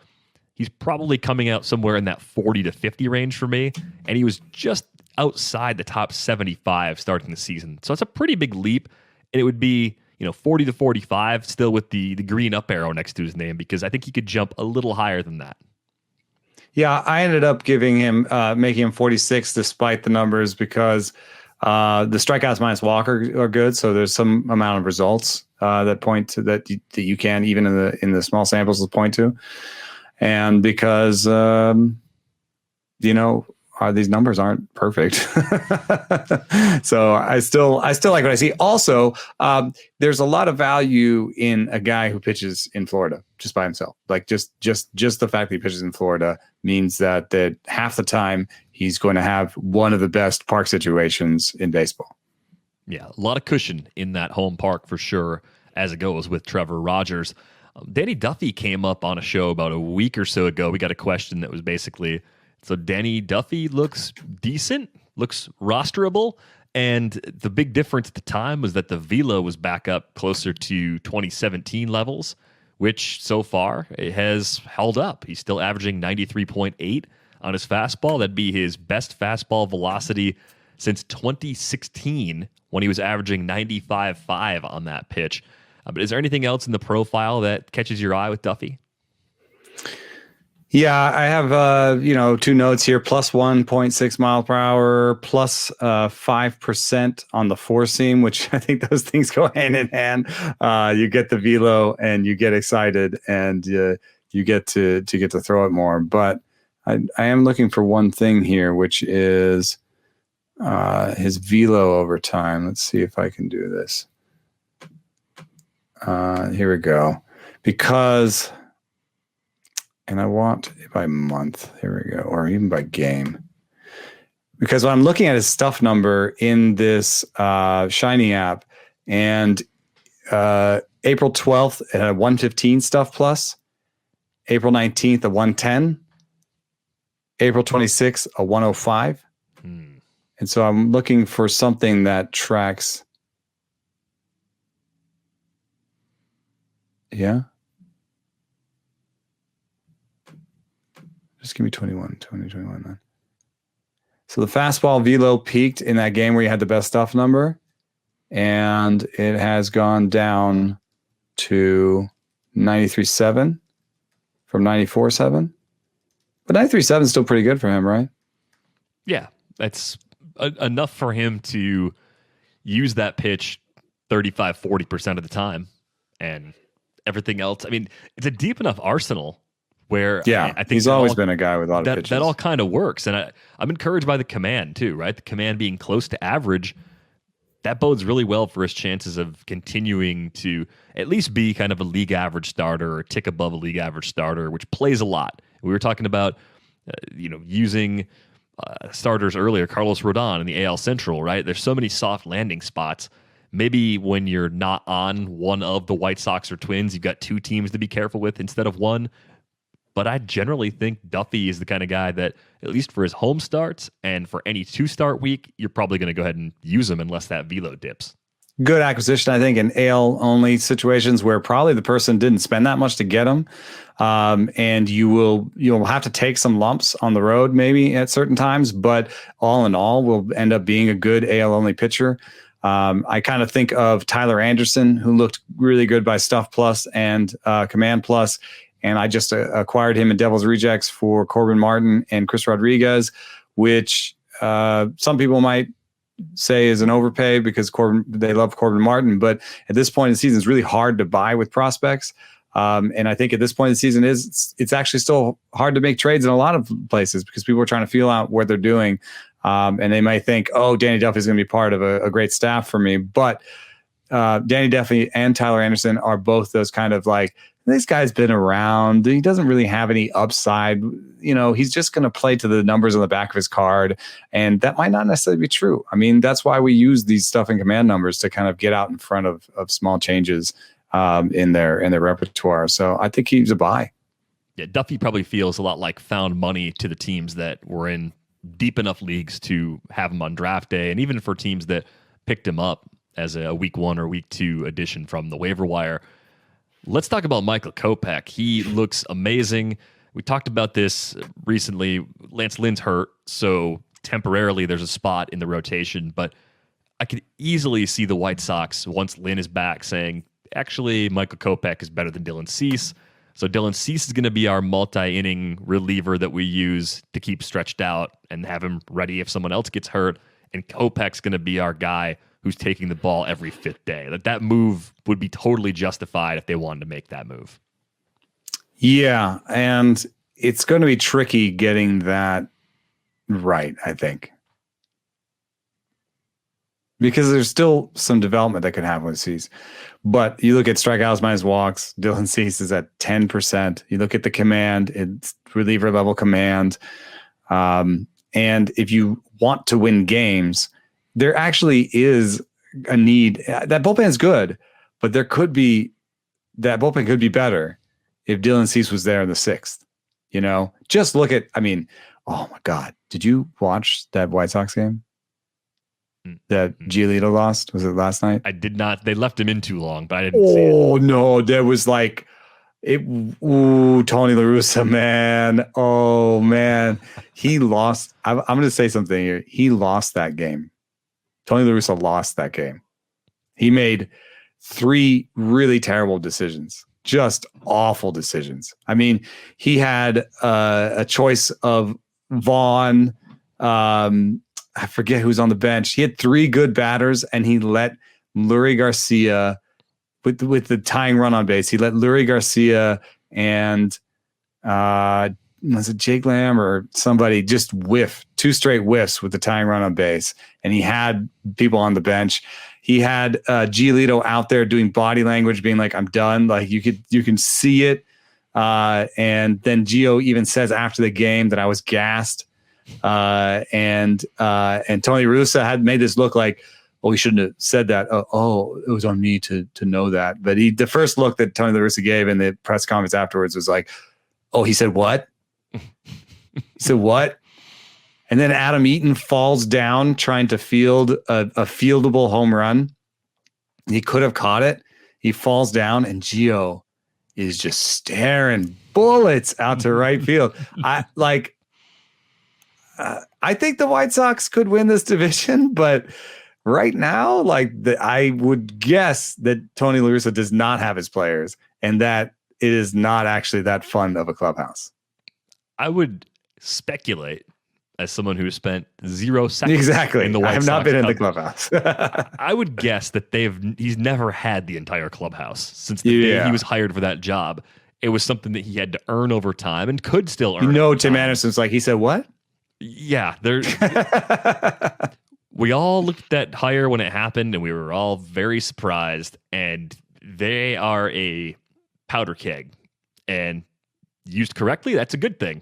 he's probably coming out somewhere in that 40 to 50 range for me, and he was just outside the top 75 starting the season. So it's a pretty big leap, and it would be 40 to 45 still with the green up arrow next to his name, because I think he could jump a little higher than that. Yeah, I ended up giving him making him 46 despite the numbers, because the strikeouts minus walk are good. So there's some amount of results that point to that you can, even in the small samples, point to, and because these numbers aren't perfect. So I still like what I see. Also, there's a lot of value in a guy who pitches in Florida just by himself. Like just the fact that he pitches in Florida means that half the time he's going to have one of the best park situations in baseball. Yeah, a lot of cushion in that home park for sure, as it goes with Trevor Rodgers. Danny Duffy came up on a show about a week or so ago. We got a question that was basically, so Danny Duffy looks decent, looks rosterable, and the big difference at the time was that the velo was back up closer to 2017 levels, which so far it has held up. He's still averaging 93.8 on his fastball. That'd be his best fastball velocity since 2016, when he was averaging 95.5 on that pitch. But is there anything else in the profile that catches your eye with Duffy? Yeah, I have 2 notes here: plus 1.6 mile per hour, plus 5% on the 4 seam, which I think those things go hand in hand. You get the velo and you get excited, and you get to throw it more. But I am looking for one thing here, which is his velo over time. Let's see if I can do this. Here we go. Because, and I want it by month. Here we go. Or even by game. Because when I'm looking at his stuff number in this Shiny app, and April 12th, it had 115 stuff plus. April 19th, a 110. April 26th, a 105. And so I'm looking for something that tracks. Yeah. Just give me 21 then. So the fastball velo peaked in that game where you had the best stuff number, and it has gone down to 93.7 from 94.7. But 93.7 is still pretty good for him, right? Yeah, that's enough for him to use that pitch 35, 40% of the time, and everything else. I mean, it's a deep enough arsenal where I think he's always been a guy with a lot of pitches. That all kind of works. And I'm encouraged by the command too, right? The command being close to average, that bodes really well for his chances of continuing to at least be kind of a league average starter or tick above a league average starter, which plays a lot. We were talking about, using starters earlier, Carlos Rodón in the AL Central, right? There's so many soft landing spots. Maybe when you're not on one of the White Sox or Twins, you've got two teams to be careful with instead of one. But I generally think Duffy is the kind of guy that, at least for his home starts and for any 2-start week, you're probably going to go ahead and use him unless that velo dips. Good acquisition, I think, in AL-only situations where probably the person didn't spend that much to get him. And you'll have to take some lumps on the road maybe at certain times, but all in all will end up being a good AL-only pitcher. I kind of think of Tyler Anderson, who looked really good by Stuff Plus and Command Plus. And I just acquired him in Devil's Rejects for Corbin Martin and Chris Rodriguez, which some people might say is an overpay because they love Corbin Martin. But at this point in the season, it's really hard to buy with prospects. And I think at this point in the season, it's actually still hard to make trades in a lot of places because people are trying to feel out what they're doing. And they might think, oh, Danny Duffy is going to be part of a great staff for me. But Danny Duffy and Tyler Anderson are both those kind of like, this guy's been around. He doesn't really have any upside. He's just going to play to the numbers on the back of his card. And that might not necessarily be true. I mean, that's why we use these stuff in command numbers to kind of get out in front of small changes in their repertoire. So I think he's a buy. Yeah, Duffy probably feels a lot like found money to the teams that were in deep enough leagues to have him on draft day, and even for teams that picked him up as a week 1 or week 2 addition from the waiver wire. Let's talk about Michael Kopech. He looks amazing. We talked about this recently. Lance Lynn's hurt, so temporarily there's a spot in the rotation, but I could easily see the White Sox, once Lynn is back, saying, actually, Michael Kopech is better than Dylan Cease. So Dylan Cease is going to be our multi-inning reliever that we use to keep stretched out and have him ready if someone else gets hurt. And Kopech's going to be our guy who's taking the ball every 5th day. That move would be totally justified if they wanted to make that move. Yeah, and it's going to be tricky getting that right, I think. Because there's still some development that could happen with Cease. But you look at strikeouts minus walks, Dylan Cease is at 10%. You look at the command, it's reliever level command. And if you want to win games, there actually is a need. That bullpen is good, but that bullpen could be better if Dylan Cease was there in the 6th. Just look at, oh my God. Did you watch that White Sox game that Giolito lost? Was it last night? I did not. They left him in too long, but I didn't see it. Oh no, there was like Tony La Russa, man. Oh man. He lost. I'm going to say something here. He lost that game. Tony La Russa lost that game. He made 3 really terrible decisions, just awful decisions. He had a choice of Vaughn. I forget who's on the bench. He had 3 good batters, and he let Lurie Garcia with the tying run on base. He let Lurie Garcia and was it Jake Lamb or somebody just whiff 2 straight whiffs with the tying run on base. And he had people on the bench. He had Giolito out there doing body language, being like, I'm done. Like you can see it. And then Gio even says after the game that I was gassed. And Tony Russa had made this look like, oh, he shouldn't have said that. Oh, it was on me to know that. But the first look that Tony La Russa gave in the press conference afterwards was like, Oh, he said what? He said what? And then Adam Eaton falls down trying to field a fieldable home run. He could have caught it. He falls down, and Gio is just staring bullets out to right field. I think the White Sox could win this division, but right now, I would guess that Tony La Russa does not have his players, and that it is not actually that fun of a clubhouse. I would speculate, as someone who spent 0 seconds exactly in the White Sox, I have not been in the clubhouse. I would guess that he's never had the entire clubhouse since the day he was hired for that job. It was something that he had to earn over time and could still earn. Tim Anderson's like, he said what? Yeah, we all looked at that hire when it happened, and we were all very surprised. And they are a powder keg, and used correctly, that's a good thing.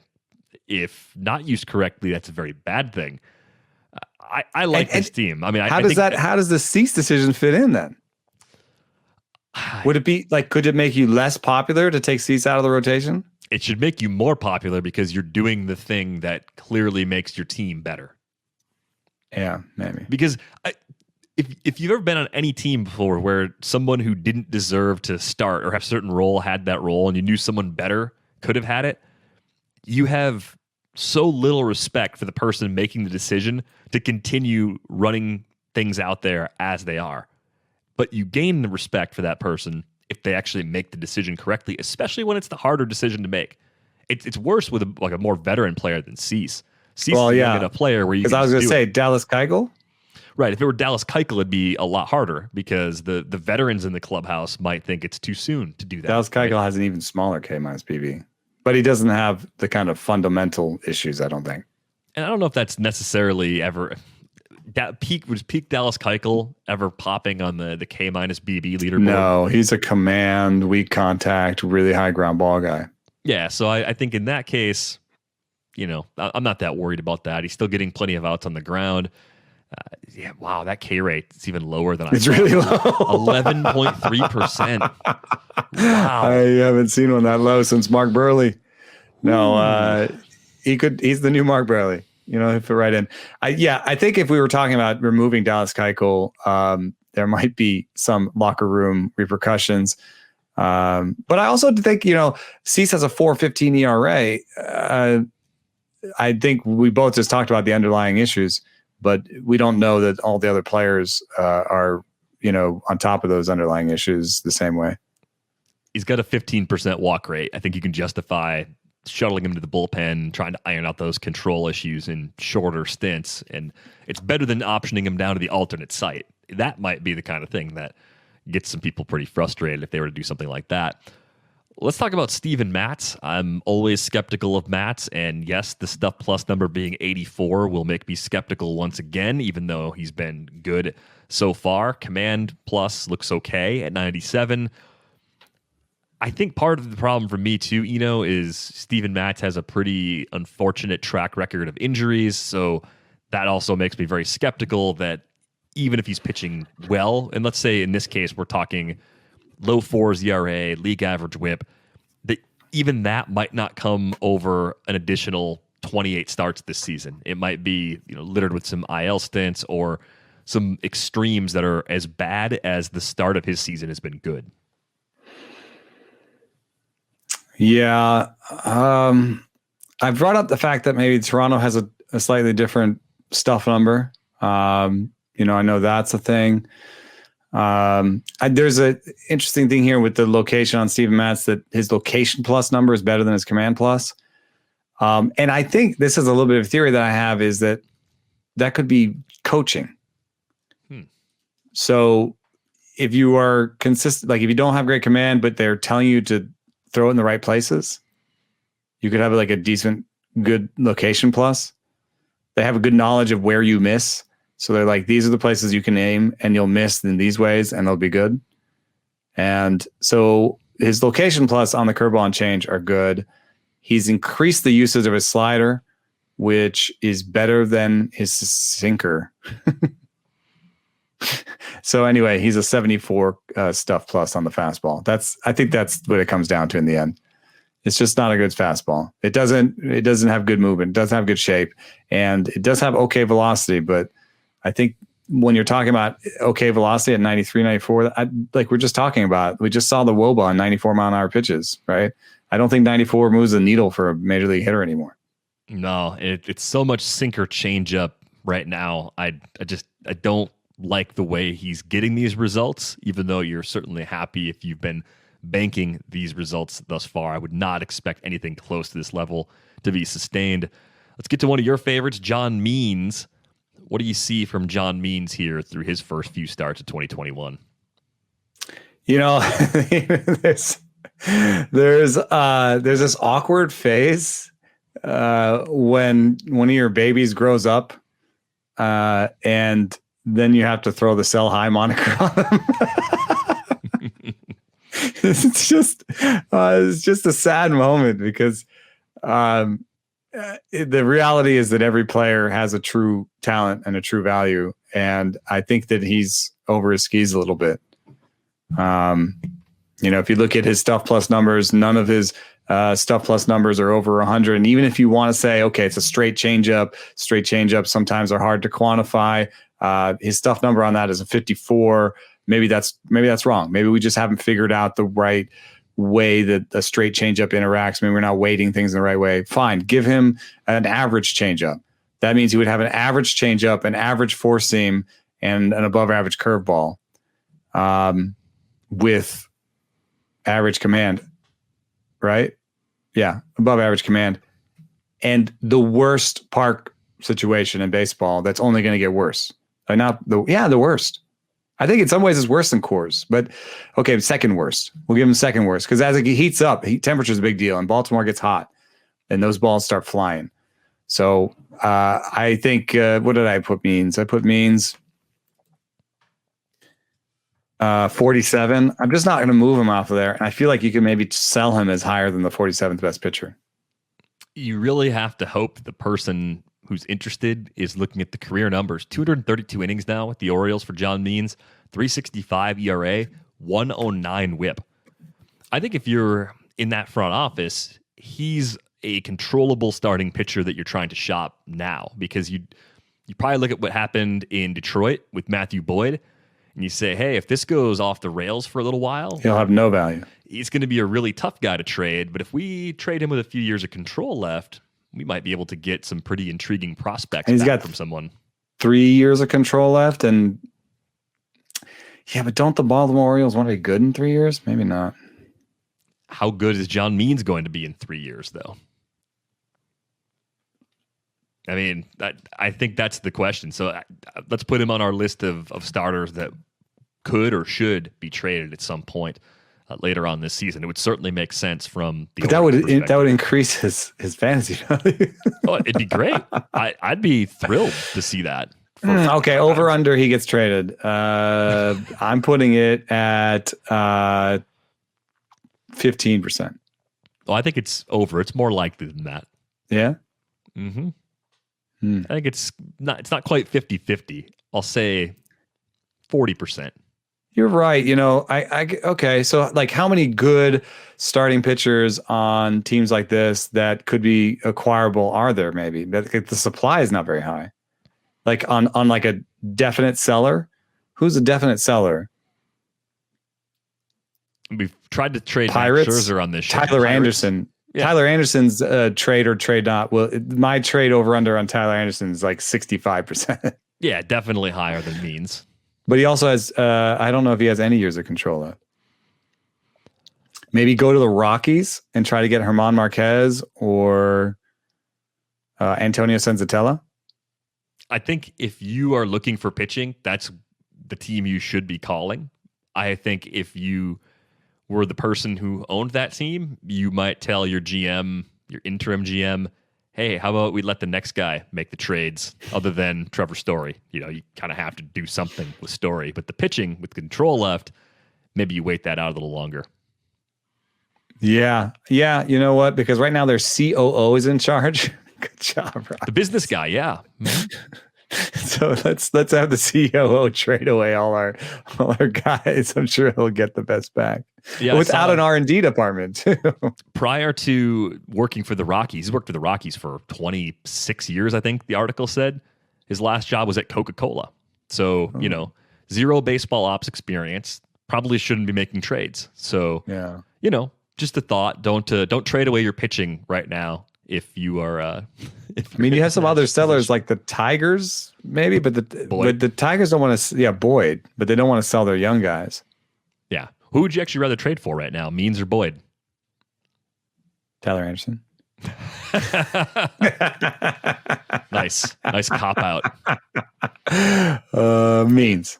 If not used correctly, that's a very bad thing. I like this team. I mean, how does the Cease decision fit in then? Would it be could it make you less popular to take Cease out of the rotation? It should make you more popular because you're doing the thing that clearly makes your team better. Yeah, maybe. Because if you've ever been on any team before where someone who didn't deserve to start or have a certain role had that role, and you knew someone better could have had it, you have so little respect for the person making the decision to continue running things out there as they are. But you gain the respect for that person if they actually make the decision correctly, especially when it's the harder decision to make. It's worse with a more veteran player than Cease. Cease is a player where you. Because I was going to say Dallas Keuchel. Right. If it were Dallas Keuchel, it'd be a lot harder because the veterans in the clubhouse might think it's too soon to do that. Dallas Keuchel has an even smaller K- PB. But he doesn't have the kind of fundamental issues, I don't think. And I don't know if that's necessarily ever that peak Dallas Keuchel ever popping on the K- BB leaderboard. No, he's a command, weak contact, really high ground ball guy. Yeah, so I think in that case, I'm not that worried about that. He's still getting plenty of outs on the ground. Wow, that K rate is even lower than I thought. It's really low. 11.3%. Wow. I haven't seen one that low since Mark Burley. No, he's the new Mark Burley. He'll fit right in. I think if we were talking about removing Dallas Keuchel, there might be some locker room repercussions. But I also think, Cease has a 4.15 ERA. I think we both just talked about the underlying issues, but we don't know that all the other players are, on top of those underlying issues the same way. He's got a 15% walk rate. I think you can justify shuttling him to the bullpen, trying to iron out those control issues in shorter stints. And it's better than optioning him down to the alternate site. That might be the kind of thing that gets some people pretty frustrated if they were to do something like that. Let's talk about Steven Matz. I'm always skeptical of Matz, and yes, the Stuff Plus number being 84 will make me skeptical once again, even though he's been good so far. Command Plus looks okay at 97. I think part of the problem for me too, is Steven Matz has a pretty unfortunate track record of injuries, so that also makes me very skeptical that even if he's pitching well, and let's say in this case we're talking low 4s ERA, league average whip, that even that might not come over an additional 28 starts this season. It might be littered with some IL stints or some extremes that are as bad as the start of his season has been good. Yeah. I brought up the fact that maybe Toronto has a slightly different stuff number. I know that's a thing. There's an interesting thing here with the location on Steven Matz, that his location plus number is better than his command plus. And I think this is a little bit of a theory that I have, is that could be coaching. So if you are consistent, if you don't have great command, but they're telling you to throw it in the right places, you could have a decent, good location plus. They have a good knowledge of where you miss. So they're like, these are the places you can aim and you'll miss in these ways and they'll be good. And so his location plus on the curveball and change are good. He's increased the usage of his slider, which is better than his sinker. So anyway, he's a 74 stuff plus on the fastball. I think that's what it comes down to in the end. It's just not a good fastball. It doesn't have good movement. It doesn't have good shape, and it does have okay velocity. But I think when you're talking about okay velocity at 93, 94, like we're just talking about, we just saw the WOBA on 94 mile an hour pitches, right? I don't think 94 moves the needle for a major league hitter anymore. No, it's so much sinker changeup right now. I don't like the way he's getting these results, even though you're certainly happy if you've been banking these results thus far. I would not expect anything close to this level to be sustained. Let's get to one of your favorites, John Means. What do you see from John Means here through his first few starts of 2021? You know, there's this awkward phase when one of your babies grows up, and then you have to throw the sell high moniker on them. It's just a sad moment because the reality is that every player has a true talent and a true value, and I think that he's over his skis a little bit. If you look at his stuff plus numbers, none of his stuff plus numbers are over 100. And even if you want to say, okay, it's a straight changeup sometimes are hard to quantify. His stuff number on that is a 54. Maybe that's wrong. Maybe we just haven't figured out the right way that a straight changeup interacts. Maybe we're not weighting things in the right way. Fine. Give him an average changeup. That means he would have an average changeup, an average four seam, and an above average curveball, with average command, right? Yeah. Above average command. And the worst park situation in baseball, that's only going to get worse. The worst. I think in some ways it's worse than Coors, but okay, second worst. We'll give him second worst because as it heats up, temperature is a big deal, and Baltimore gets hot, and those balls start flying. So I think what did I put Means? I put Means 47. I'm just not going to move him off of there, and I feel like you can maybe sell him as higher than the 47th best pitcher. You really have to hope the person who's interested is looking at the career numbers. 232 innings now with the Orioles for John Means, 3.65 ERA, 109 WHIP. I think if you're in that front office, he's a controllable starting pitcher that you're trying to shop now, because you probably look at what happened in Detroit with Matthew Boyd, and you say, hey, if this goes off the rails for a little while, he'll have no value. He's going to be a really tough guy to trade, but if we trade him with a few years of control left, we might be able to get some pretty intriguing prospects back from someone. 3 years of control left, and yeah, but don't the Baltimore Orioles want to be good in 3 years? Maybe not. How good is John Means going to be in 3 years, though? I mean, I think that's the question. So let's put him on our list of starters that could or should be traded at some point later on this season. It would certainly make sense from the. But that would increase his fantasy value. Oh, it'd be great. I'd be thrilled to see that. Okay, over under he gets traded. I'm putting it at 15%. Oh, I think it's over. It's more likely than that. Yeah. Mm-hmm. I think it's not quite 50-50. I'll say 40%. You're right. Okay. So like how many good starting pitchers on teams like this that could be acquirable are there? Maybe the supply is not very high. Like on like a definite seller, who's a definite seller? We've tried to trade Pirates, Scherzer on this show. Tyler Anderson. Yeah. Tyler Anderson's trade or trade not. Well, my trade over under on Tyler Anderson is like 65%. Yeah, definitely higher than Means. But he also has, I don't know if he has any years of control left. Maybe go to the Rockies and try to get German Marquez or Antonio Senzatella. I think if you are looking for pitching, that's the team you should be calling. I think if you were the person who owned that team, you might tell your GM, your interim GM, hey, how about we let the next guy make the trades other than Trevor Story? You kind of have to do something with Story. But the pitching with control left, maybe you wait that out a little longer. Yeah. You know what? Because right now their COO is in charge. Good job, Rob. The business guy, yeah. So let's have the COO trade away all our guys. I'm sure he'll get the best back. Yeah, without an R&D department too. Prior to working for the Rockies, he's worked for the Rockies for 26 years, I think the article said. His last job was at Coca-Cola. So, zero baseball ops experience, probably shouldn't be making trades. So, just a thought, don't trade away your pitching right now if you are you have some other sellers like the Tigers maybe, but the Tigers don't want to Boyd, but they don't want to sell their young guys. Yeah. Who would you actually rather trade for right now, Means or Boyd? Tyler Anderson. Nice cop out. Means.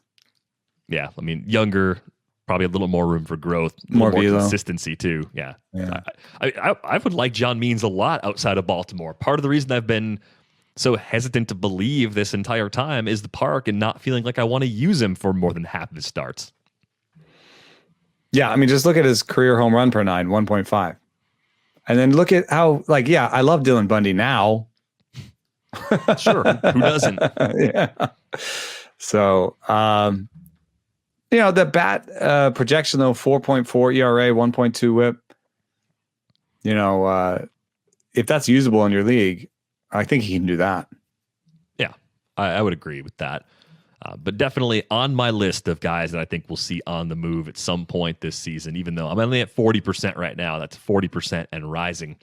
Yeah, younger, probably a little more room for growth, more consistency too. Yeah. I would like John Means a lot outside of Baltimore. Part of the reason I've been so hesitant to believe this entire time is the park and not feeling like I want to use him for more than half of his starts. Yeah, just look at his career home run per nine, 1.5. And then look at how, I love Dylan Bundy now. Sure, who doesn't? Yeah. So, the bat projection, though, 4.4 ERA, 1.2 whip. If that's usable in your league, I think he can do that. Yeah, I would agree with that. But definitely on my list of guys that I think we'll see on the move at some point this season, even though I'm only at 40% right now. That's 40% and rising.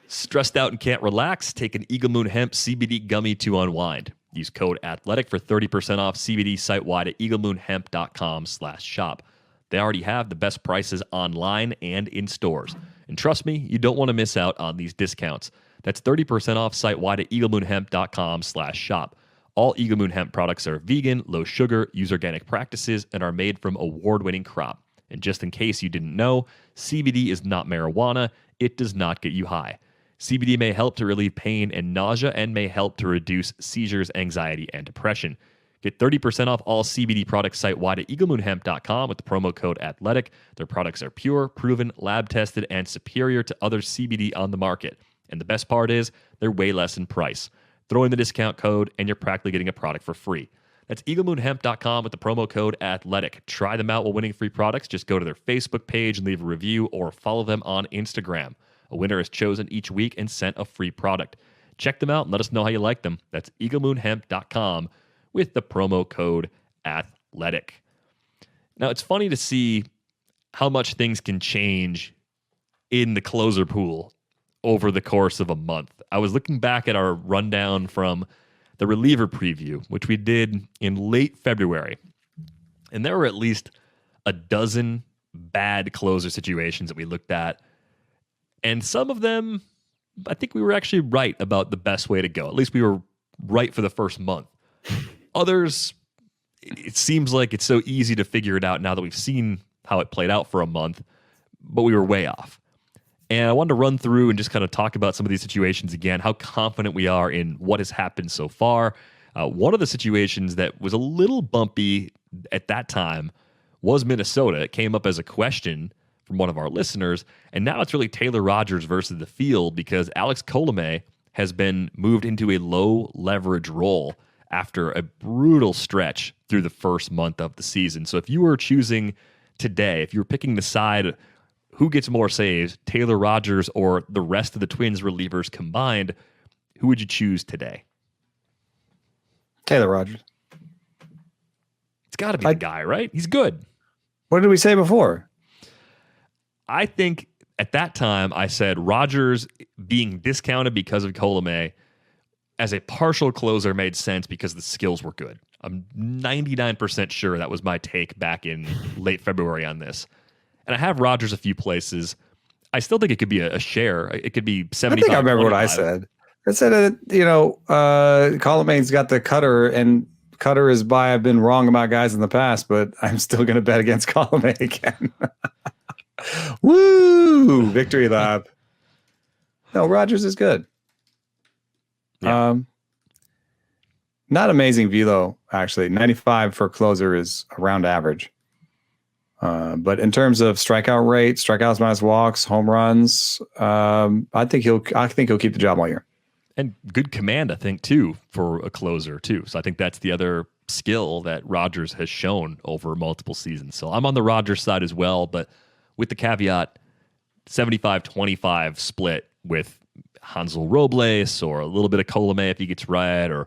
Stressed out and can't relax? Take an Eagle Moon Hemp CBD gummy to unwind. Use code ATHLETIC for 30% off CBD site-wide at eaglemoonhemp.com/shop. They already have the best prices online and in stores. And trust me, you don't want to miss out on these discounts. That's 30% off site-wide at eaglemoonhemp.com/shop. All Eagle Moon Hemp products are vegan, low sugar, use organic practices, and are made from award-winning crop. And just in case you didn't know, CBD is not marijuana. It does not get you high. CBD may help to relieve pain and nausea and may help to reduce seizures, anxiety, and depression. Get 30% off all CBD products site-wide at eaglemoonhemp.com with the promo code ATHLETIC. Their products are pure, proven, lab-tested, and superior to other CBD on the market. And the best part is, they're way less in price. Throw in the discount code, and you're practically getting a product for free. That's eaglemoonhemp.com with the promo code ATHLETIC. Try them out while winning free products. Just go to their Facebook page and leave a review or follow them on Instagram. A winner is chosen each week and sent a free product. Check them out and let us know how you like them. That's eaglemoonhemp.com with the promo code ATHLETIC. Now, it's funny to see how much things can change in the closer pool over the course of a month. I was looking back at our rundown from the reliever preview, which we did in late February, and there were at least a dozen bad closer situations that we looked at, and some of them, I think we were actually right about the best way to go. At least we were right for the first month. Others, it seems like it's so easy to figure it out now that we've seen how it played out for a month, but we were way off. And I wanted to run through and just kind of talk about some of these situations again, how confident we are in what has happened so far. One of the situations that was a little bumpy at that time was Minnesota. It came up as a question from one of our listeners, and now it's really Taylor Rogers versus the field because Alex Colomé has been moved into a low leverage role after a brutal stretch through the first month of the season. So if you were choosing today, if you were picking the side, who gets more saves, Taylor Rogers or the rest of the Twins relievers combined, who would you choose today? Taylor Rogers. It's got to be the guy, right? He's good. What did we say before? I think at that time I said Rogers being discounted because of Colomé as a partial closer made sense because the skills were good. I'm 99% sure that was my take back in late February on this. And I have Rogers a few places. I still think it could be a share. It could be 75. I think I remember 25. What I said. I said, Colomé's got the cutter, and cutter is by I've been wrong about guys in the past, but I'm still going to bet against Colomé again. Woo! Victory lap. No, Rogers is good. Yeah. Not amazing velo, actually. 95 for closer is around average. But in terms of strikeout rate, strikeouts minus walks, home runs, I think he'll keep the job all year. And good command, I think, too, for a closer, too. So I think that's the other skill that Rodgers has shown over multiple seasons. So I'm on the Rodgers side as well, but with the caveat, 75-25 split with Hansel Robles or a little bit of Colomé if he gets right, or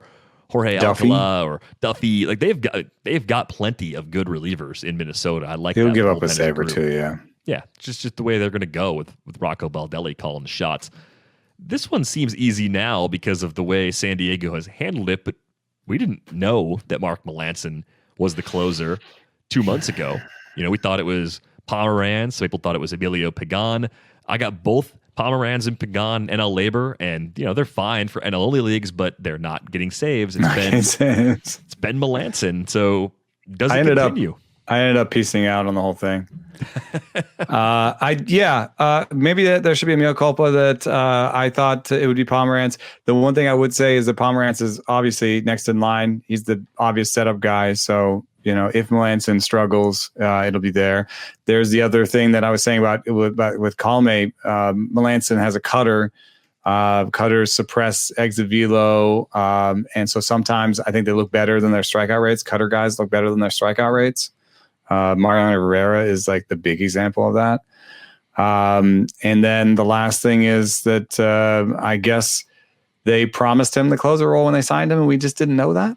Jorge Alcala or Duffy. Like they've got plenty of good relievers in Minnesota. I like he'll that give up a bullpen save or group. two, yeah. Yeah, just the way they're going to go with Rocco Baldelli calling the shots. This one seems easy now because of the way San Diego has handled it, but we didn't know that Mark Melancon was the closer 2 months ago. We thought it was Pomeranz. Some people thought it was Emilio Pagan. I got both Pomeranz and Pagan NL labor, and they're fine for NL only leagues, but they're not getting saves. It's been Melancon, so does it continue? I ended up piecing out on the whole thing. Maybe there should be a mea culpa that I thought it would be Pomeranz. The one thing I would say is that Pomeranz is obviously next in line. He's the obvious setup guy. So, if Melancon struggles, it'll be there. There's the other thing that I was saying about with Colomé. Melancon has a cutter. Cutters suppress exit velo. And so sometimes I think they look better than their strikeout rates. Cutter guys look better than their strikeout rates. Mariano Rivera is like the big example of that. And then the last thing is that I guess they promised him the closer role when they signed him, and we just didn't know that.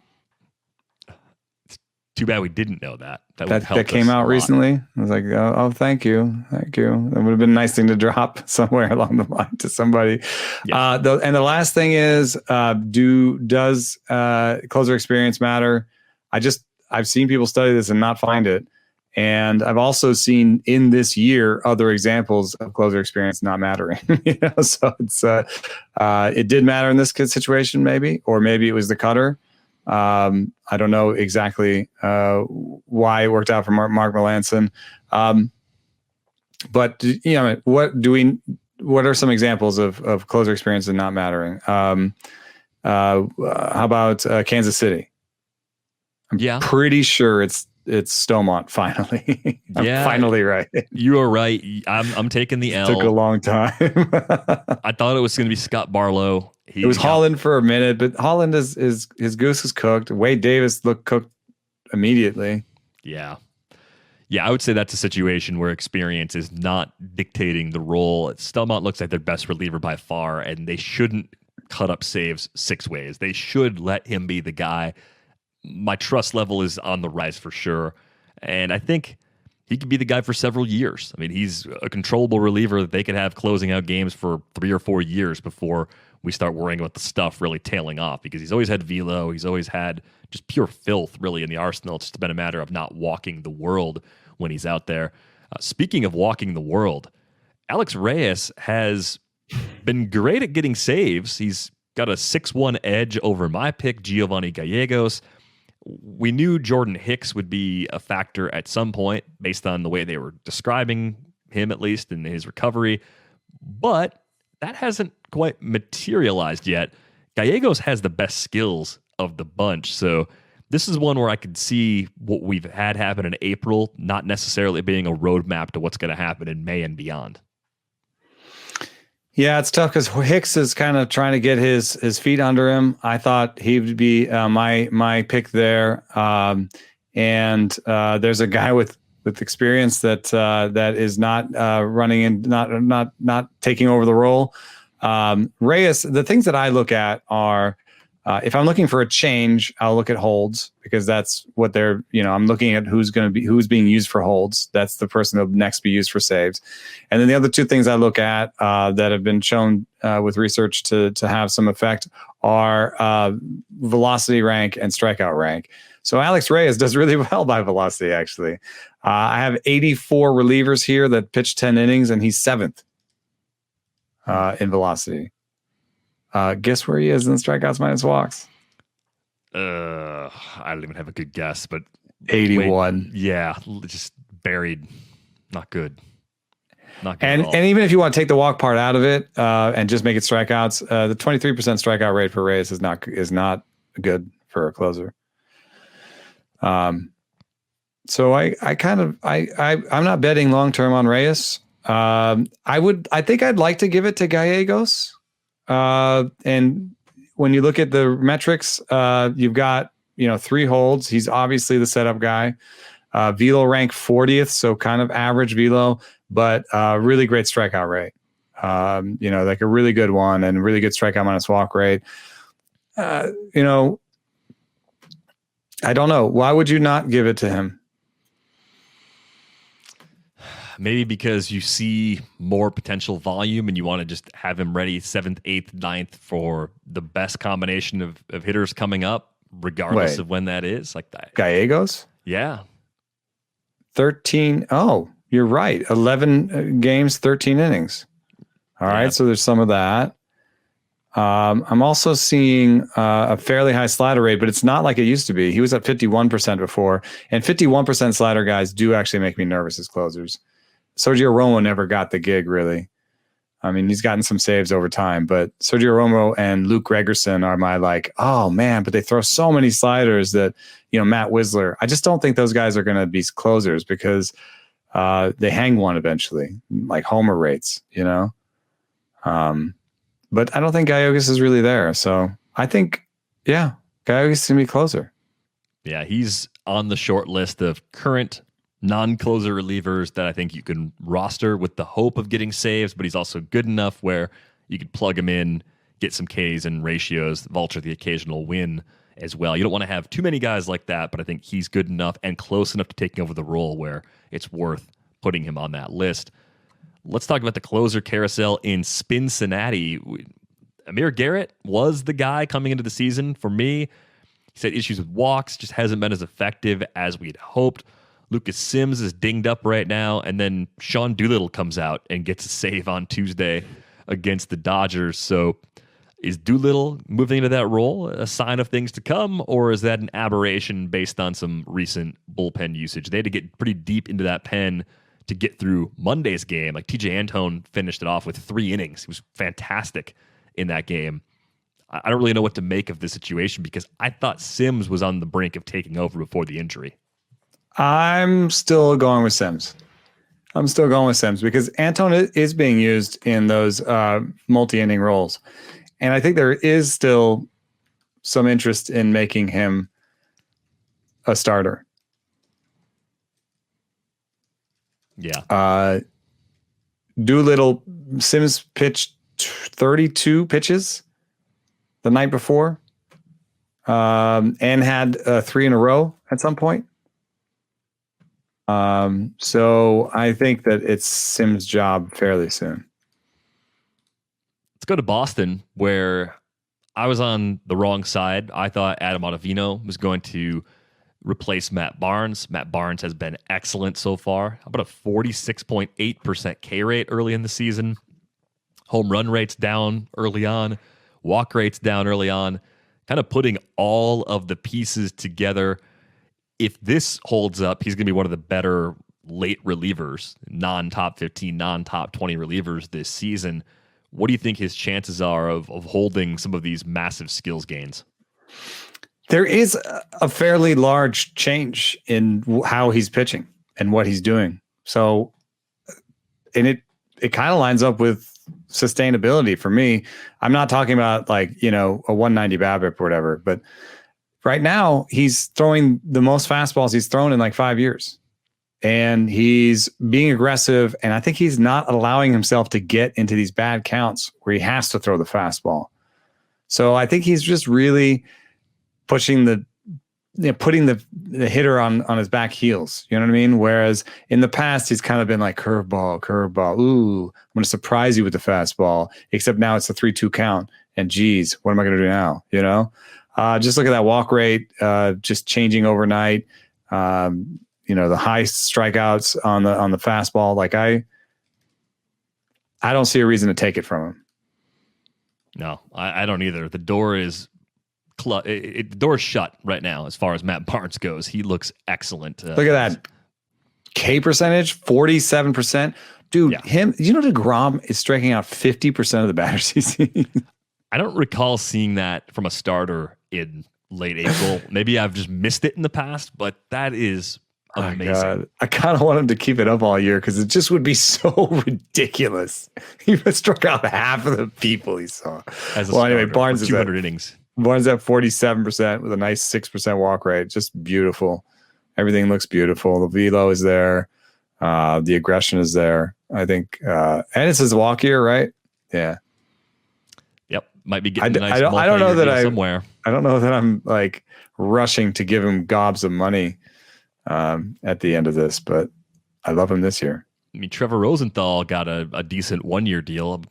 It's too bad we didn't know that. That came out recently. I was like, oh, thank you. That would have been a nice thing to drop somewhere along the line to somebody. Yeah. And the last thing is, does closer experience matter? I've seen people study this and not find it. And I've also seen in this year other examples of closer experience not mattering. So it's it did matter in this situation, maybe, or maybe it was the cutter. I don't know exactly why it worked out for Mark Melancon. But what are some examples of closer experience and not mattering? How about Kansas City? I'm pretty sure it's Stomont finally. I'm finally right. You are right. I'm taking the L. Took a long time. I thought it was going to be Scott Barlow. It was Holland for a minute, but Holland is his goose is cooked. Wade Davis looked cooked immediately. Yeah. I would say that's a situation where experience is not dictating the role. Stomont looks like their best reliever by far, and they shouldn't cut up saves 6 ways. They should let him be the guy. My trust level is on the rise for sure. And I think he could be the guy for several years. I mean, he's a controllable reliever that they could have closing out games for 3 or 4 years before we start worrying about the stuff really tailing off, because he's always had velo. He's always had just pure filth really in the arsenal. It's just been a matter of not walking the world when he's out there. Speaking of walking the world, Alex Reyes has been great at getting saves. He's got a 6-1 edge over my pick, Giovanni Gallegos. We knew Jordan Hicks would be a factor at some point based on the way they were describing him, at least in his recovery, but that hasn't quite materialized yet. Gallegos has the best skills of the bunch, so this is one where I could see what we've had happen in April not necessarily being a roadmap to what's going to happen in May and beyond. Yeah, it's tough because Hicks is kind of trying to get his feet under him. I thought he would be my pick there, and there's a guy with experience that is not running and not taking over the role. Reyes. The things that I look at are if I'm looking for a change, I'll look at holds, because that's what they're, I'm looking at who's being used for holds. That's the person that'll next be used for saves. And then the other two things I look at that have been shown with research to have some effect are velocity rank and strikeout rank. So Alex Reyes does really well by velocity, actually. I have 84 relievers here that pitched 10 innings, and he's 7th in velocity. Guess where he is in strikeouts minus walks? I don't even have a good guess, but 81. Yeah, just buried. Not good. Not good. And even if you want to take the walk part out of it and just make it strikeouts, the 23% strikeout rate for Reyes is not good for a closer. So I'm not betting long term on Reyes. I think I'd like to give it to Gallegos. And when you look at the metrics, you've got, 3 holds. He's obviously the setup guy. Velo ranked 40th, so kind of average Velo, but really great strikeout rate. Like a really good one and really good strikeout minus walk rate. I don't know. Why would you not give it to him? Maybe because you see more potential volume and you want to just have him ready 7th, 8th, 9th for the best combination of hitters coming up, regardless of when that is. Like that. Gallegos? Yeah. 13. Oh, you're right. 11 games, 13 innings. All right. So there's some of that. I'm also seeing a fairly high slider rate, but it's not like it used to be. He was at 51% before, and 51% slider guys do actually make me nervous as closers. Sergio Romo never got the gig, really. I mean, he's gotten some saves over time, but Sergio Romo and Luke Gregerson are my oh man, but they throw so many sliders that, Matt Whistler, I just don't think those guys are going to be closers because they hang one eventually, like homer rates, But I don't think Gallegos is really there. So I think, Gallegos is going to be closer. Yeah, he's on the short list of current non-closer relievers that I think you can roster with the hope of getting saves, but he's also good enough where you could plug him in, get some Ks and ratios, vulture the occasional win as well. You don't want to have too many guys like that, but I think he's good enough and close enough to taking over the role where it's worth putting him on that list. Let's talk about the closer carousel in Cincinnati. Amir Garrett was the guy coming into the season for me. He said issues with walks, just hasn't been as effective as we'd hoped. Lucas Sims is dinged up right now, and then Sean Doolittle comes out and gets a save on Tuesday against the Dodgers. So is Doolittle moving into that role a sign of things to come, or is that an aberration based on some recent bullpen usage? They had to get pretty deep into that pen to get through Monday's game. Like TJ Antone finished it off with 3 innings. He was fantastic in that game. I don't really know what to make of this situation because I thought Sims was on the brink of taking over before the injury. I'm still going with Sims. Because Antone is being used in those multi-inning roles. And I think there is still some interest in making him a starter. Yeah. Doolittle, Sims pitched 32 pitches the night before and had 3 in a row at some point. So I think that it's Sims' job fairly soon. Let's go to Boston, where I was on the wrong side. I thought Adam Ottavino was going to replace Matt Barnes. Matt Barnes has been excellent so far. How about a 46.8% K rate early in the season? Home run rates down early on. Walk rates down early on. Kind of putting all of the pieces together. If this holds up, he's going to be one of the better late relievers, non-top 15, non-top 20 relievers this season. What do you think his chances are of holding some of these massive skills gains? There is a fairly large change in how he's pitching and what he's doing. So, and it kind of lines up with sustainability for me. I'm not talking about a 190 BABIP or whatever, but right now he's throwing the most fastballs he's thrown in 5 years. And he's being aggressive, and I think he's not allowing himself to get into these bad counts where he has to throw the fastball. So I think he's just really pushing putting the hitter on his back heels. You know what I mean? Whereas in the past, he's kind of been like curveball. Ooh, I'm going to surprise you with the fastball. Except now it's a 3-2 count. And geez, what am I going to do now? Just look at that walk rate, just changing overnight. The high strikeouts on the fastball. I don't see a reason to take it from him. No, I don't either. The door is the door is shut right now as far as Matt Barnes goes. He looks excellent. Look at that K percentage, 47%. Dude, him. DeGrom is striking out 50% of the batters he's seen. I don't recall seeing that from a starter in late April. Maybe I've just missed it in the past, but that is amazing. God. I kind of want him to keep it up all year because it just would be so ridiculous. He struck out half of the people he saw. Anyway, Barnes is 200 innings. Barnes at 47% with a nice 6% walk rate. Just beautiful. Everything looks beautiful. The velo is there. The aggression is there. I think, and it's his walk year, right? Yeah. Yep. Might be getting a nice I don't know that somewhere. I don't know that I'm like rushing to give him gobs of money at the end of this, but I love him this year. I mean, Trevor Rosenthal got a decent 1-year deal.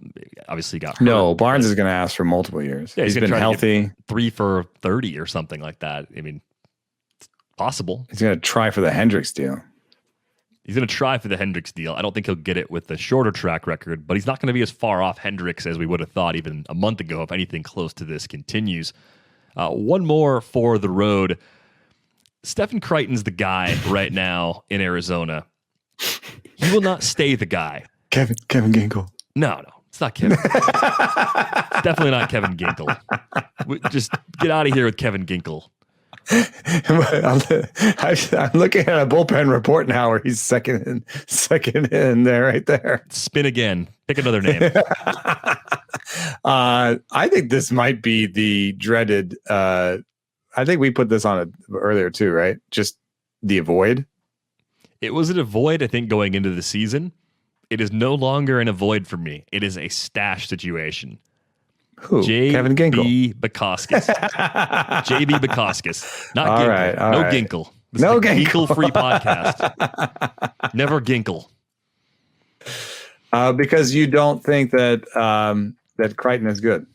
Obviously got hurt. No, Barnes is going to ask for multiple years. Yeah, he's been healthy. 3 for 30 or something like that. I mean, it's possible. He's going to try for the Hendricks deal. He's going to try for the Hendricks deal. I don't think he'll get it with the shorter track record, but he's not going to be as far off Hendricks as we would have thought even a month ago if anything close to this continues. One more for the road. Stephen Crichton's the guy right now in Arizona. He will not stay the guy. Kevin Ginkel. No, it's not Kevin. It's definitely not Kevin Ginkel. Just get out of here with Kevin Ginkel. I'm looking at a bullpen report now where he's second in there, right there. Spin again. Pick another name. I think this might be the dreaded. I think we put this on it earlier too, right? Just the avoid. It was an avoid, I think, going into the season. It is no longer an avoid for me. It is a stash situation. Who? Kevin Ginkel. J.B. Bikoskis. J.B. Bikoskis. Not all Ginkel. Right, no right. Ginkel. This no is a Ginkel. Ginkel-free podcast. Never Ginkel. Because you don't think that that Crichton is good.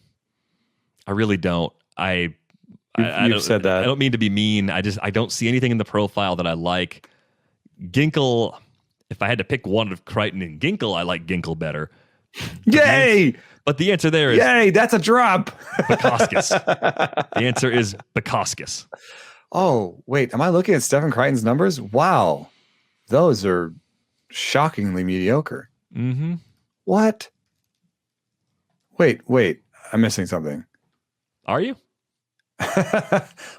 I really don't. I You've said that. I don't mean to be mean. I don't see anything in the profile that I like. Ginkel, if I had to pick one of Crichton and Ginkel, I like Ginkel better. Yay! But the answer there is yay, that's a drop. Bikoskis. The answer is Bikoskis. Oh, wait. Am I looking at Stephen Crichton's numbers? Wow. Those are shockingly mediocre. Mm-hmm. What? Wait. I'm missing something. Are you?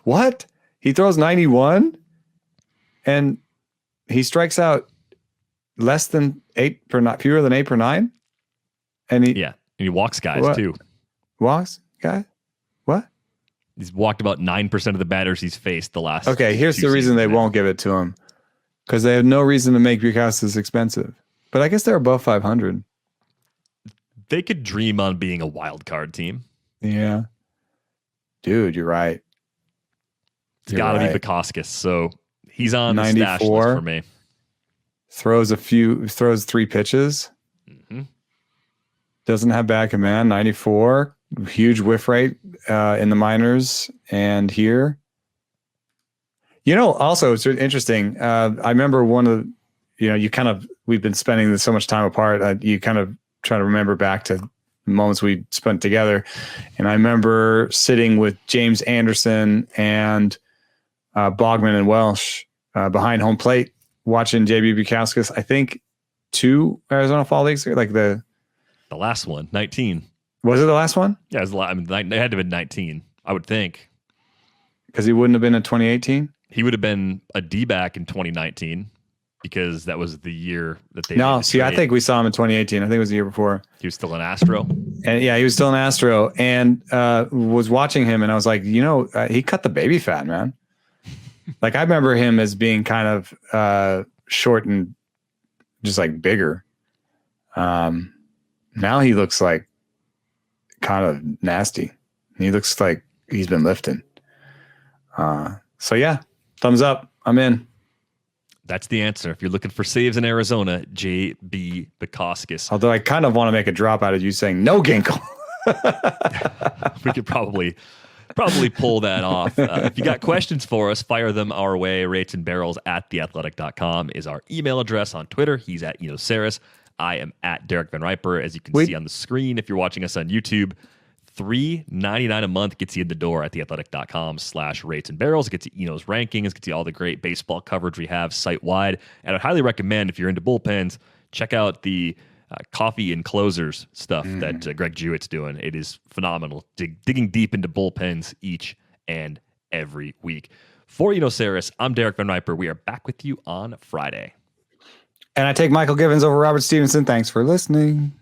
What? He throws 91 and he strikes out less than 8 per 9, fewer than 8 per 9. And he walks guys too. Walks guy? What? He's walked about 9% of the batters he's faced the last. Okay, here's the reason they won't give it to him. Because they have no reason to make Bukowski's expensive. But I guess they're above 500. They could dream on being a wild card team. Yeah. Dude, you're right. It's got to be Bikoskis. So he's on 94 the stash list for me. Throws 3 pitches. Mm-hmm. Doesn't have bad command. 94. Huge whiff rate in the minors and here. You know, also it's interesting. I remember one of we've been spending so much time apart. You kind of try to remember back to moments we spent together. And I remember sitting with James Anderson and Bogman and Welsh behind home plate watching JB Bukowskis. I think 2 Arizona Fall Leagues, like the last one, 19. Was it the last one? Yeah, it was it had to have been 19, I would think. Because he wouldn't have been in 2018? He would have been a D-back in 2019 because that was the year that they. No, see, I think we saw him in 2018. I think it was the year before. He was still an Astro. And yeah, he was still an Astro and was watching him. And I was like, he cut the baby fat, man. Like, I remember him as being kind of short and just like bigger. Now he looks like kind of nasty. He looks like he's been lifting. So yeah, thumbs up. I'm in. That's the answer. If you're looking for saves in Arizona, J.B. Bikoskis. Although I kind of want to make a drop out of you saying no Ginkel. We could probably pull that off. If you got questions for us, fire them our way. ratesandbarrels@theathletic.com is our email address. On Twitter, he's at Eno Saris. I am at Derek Van Riper, as you can see on the screen. If you're watching us on YouTube, $3.99 a month gets you in the door at theathletic.com/ratesandbarrels. It gets you Eno's rankings, gets you all the great baseball coverage we have site-wide. And I'd highly recommend, if you're into bullpens, check out the coffee and closers stuff that Greg Jewett's doing. It is phenomenal. Digging deep into bullpens each and every week. For Enoceris, I'm Derek Van Riper. We are back with you on Friday. And I take Michael Givens over Robert Stevenson. Thanks for listening.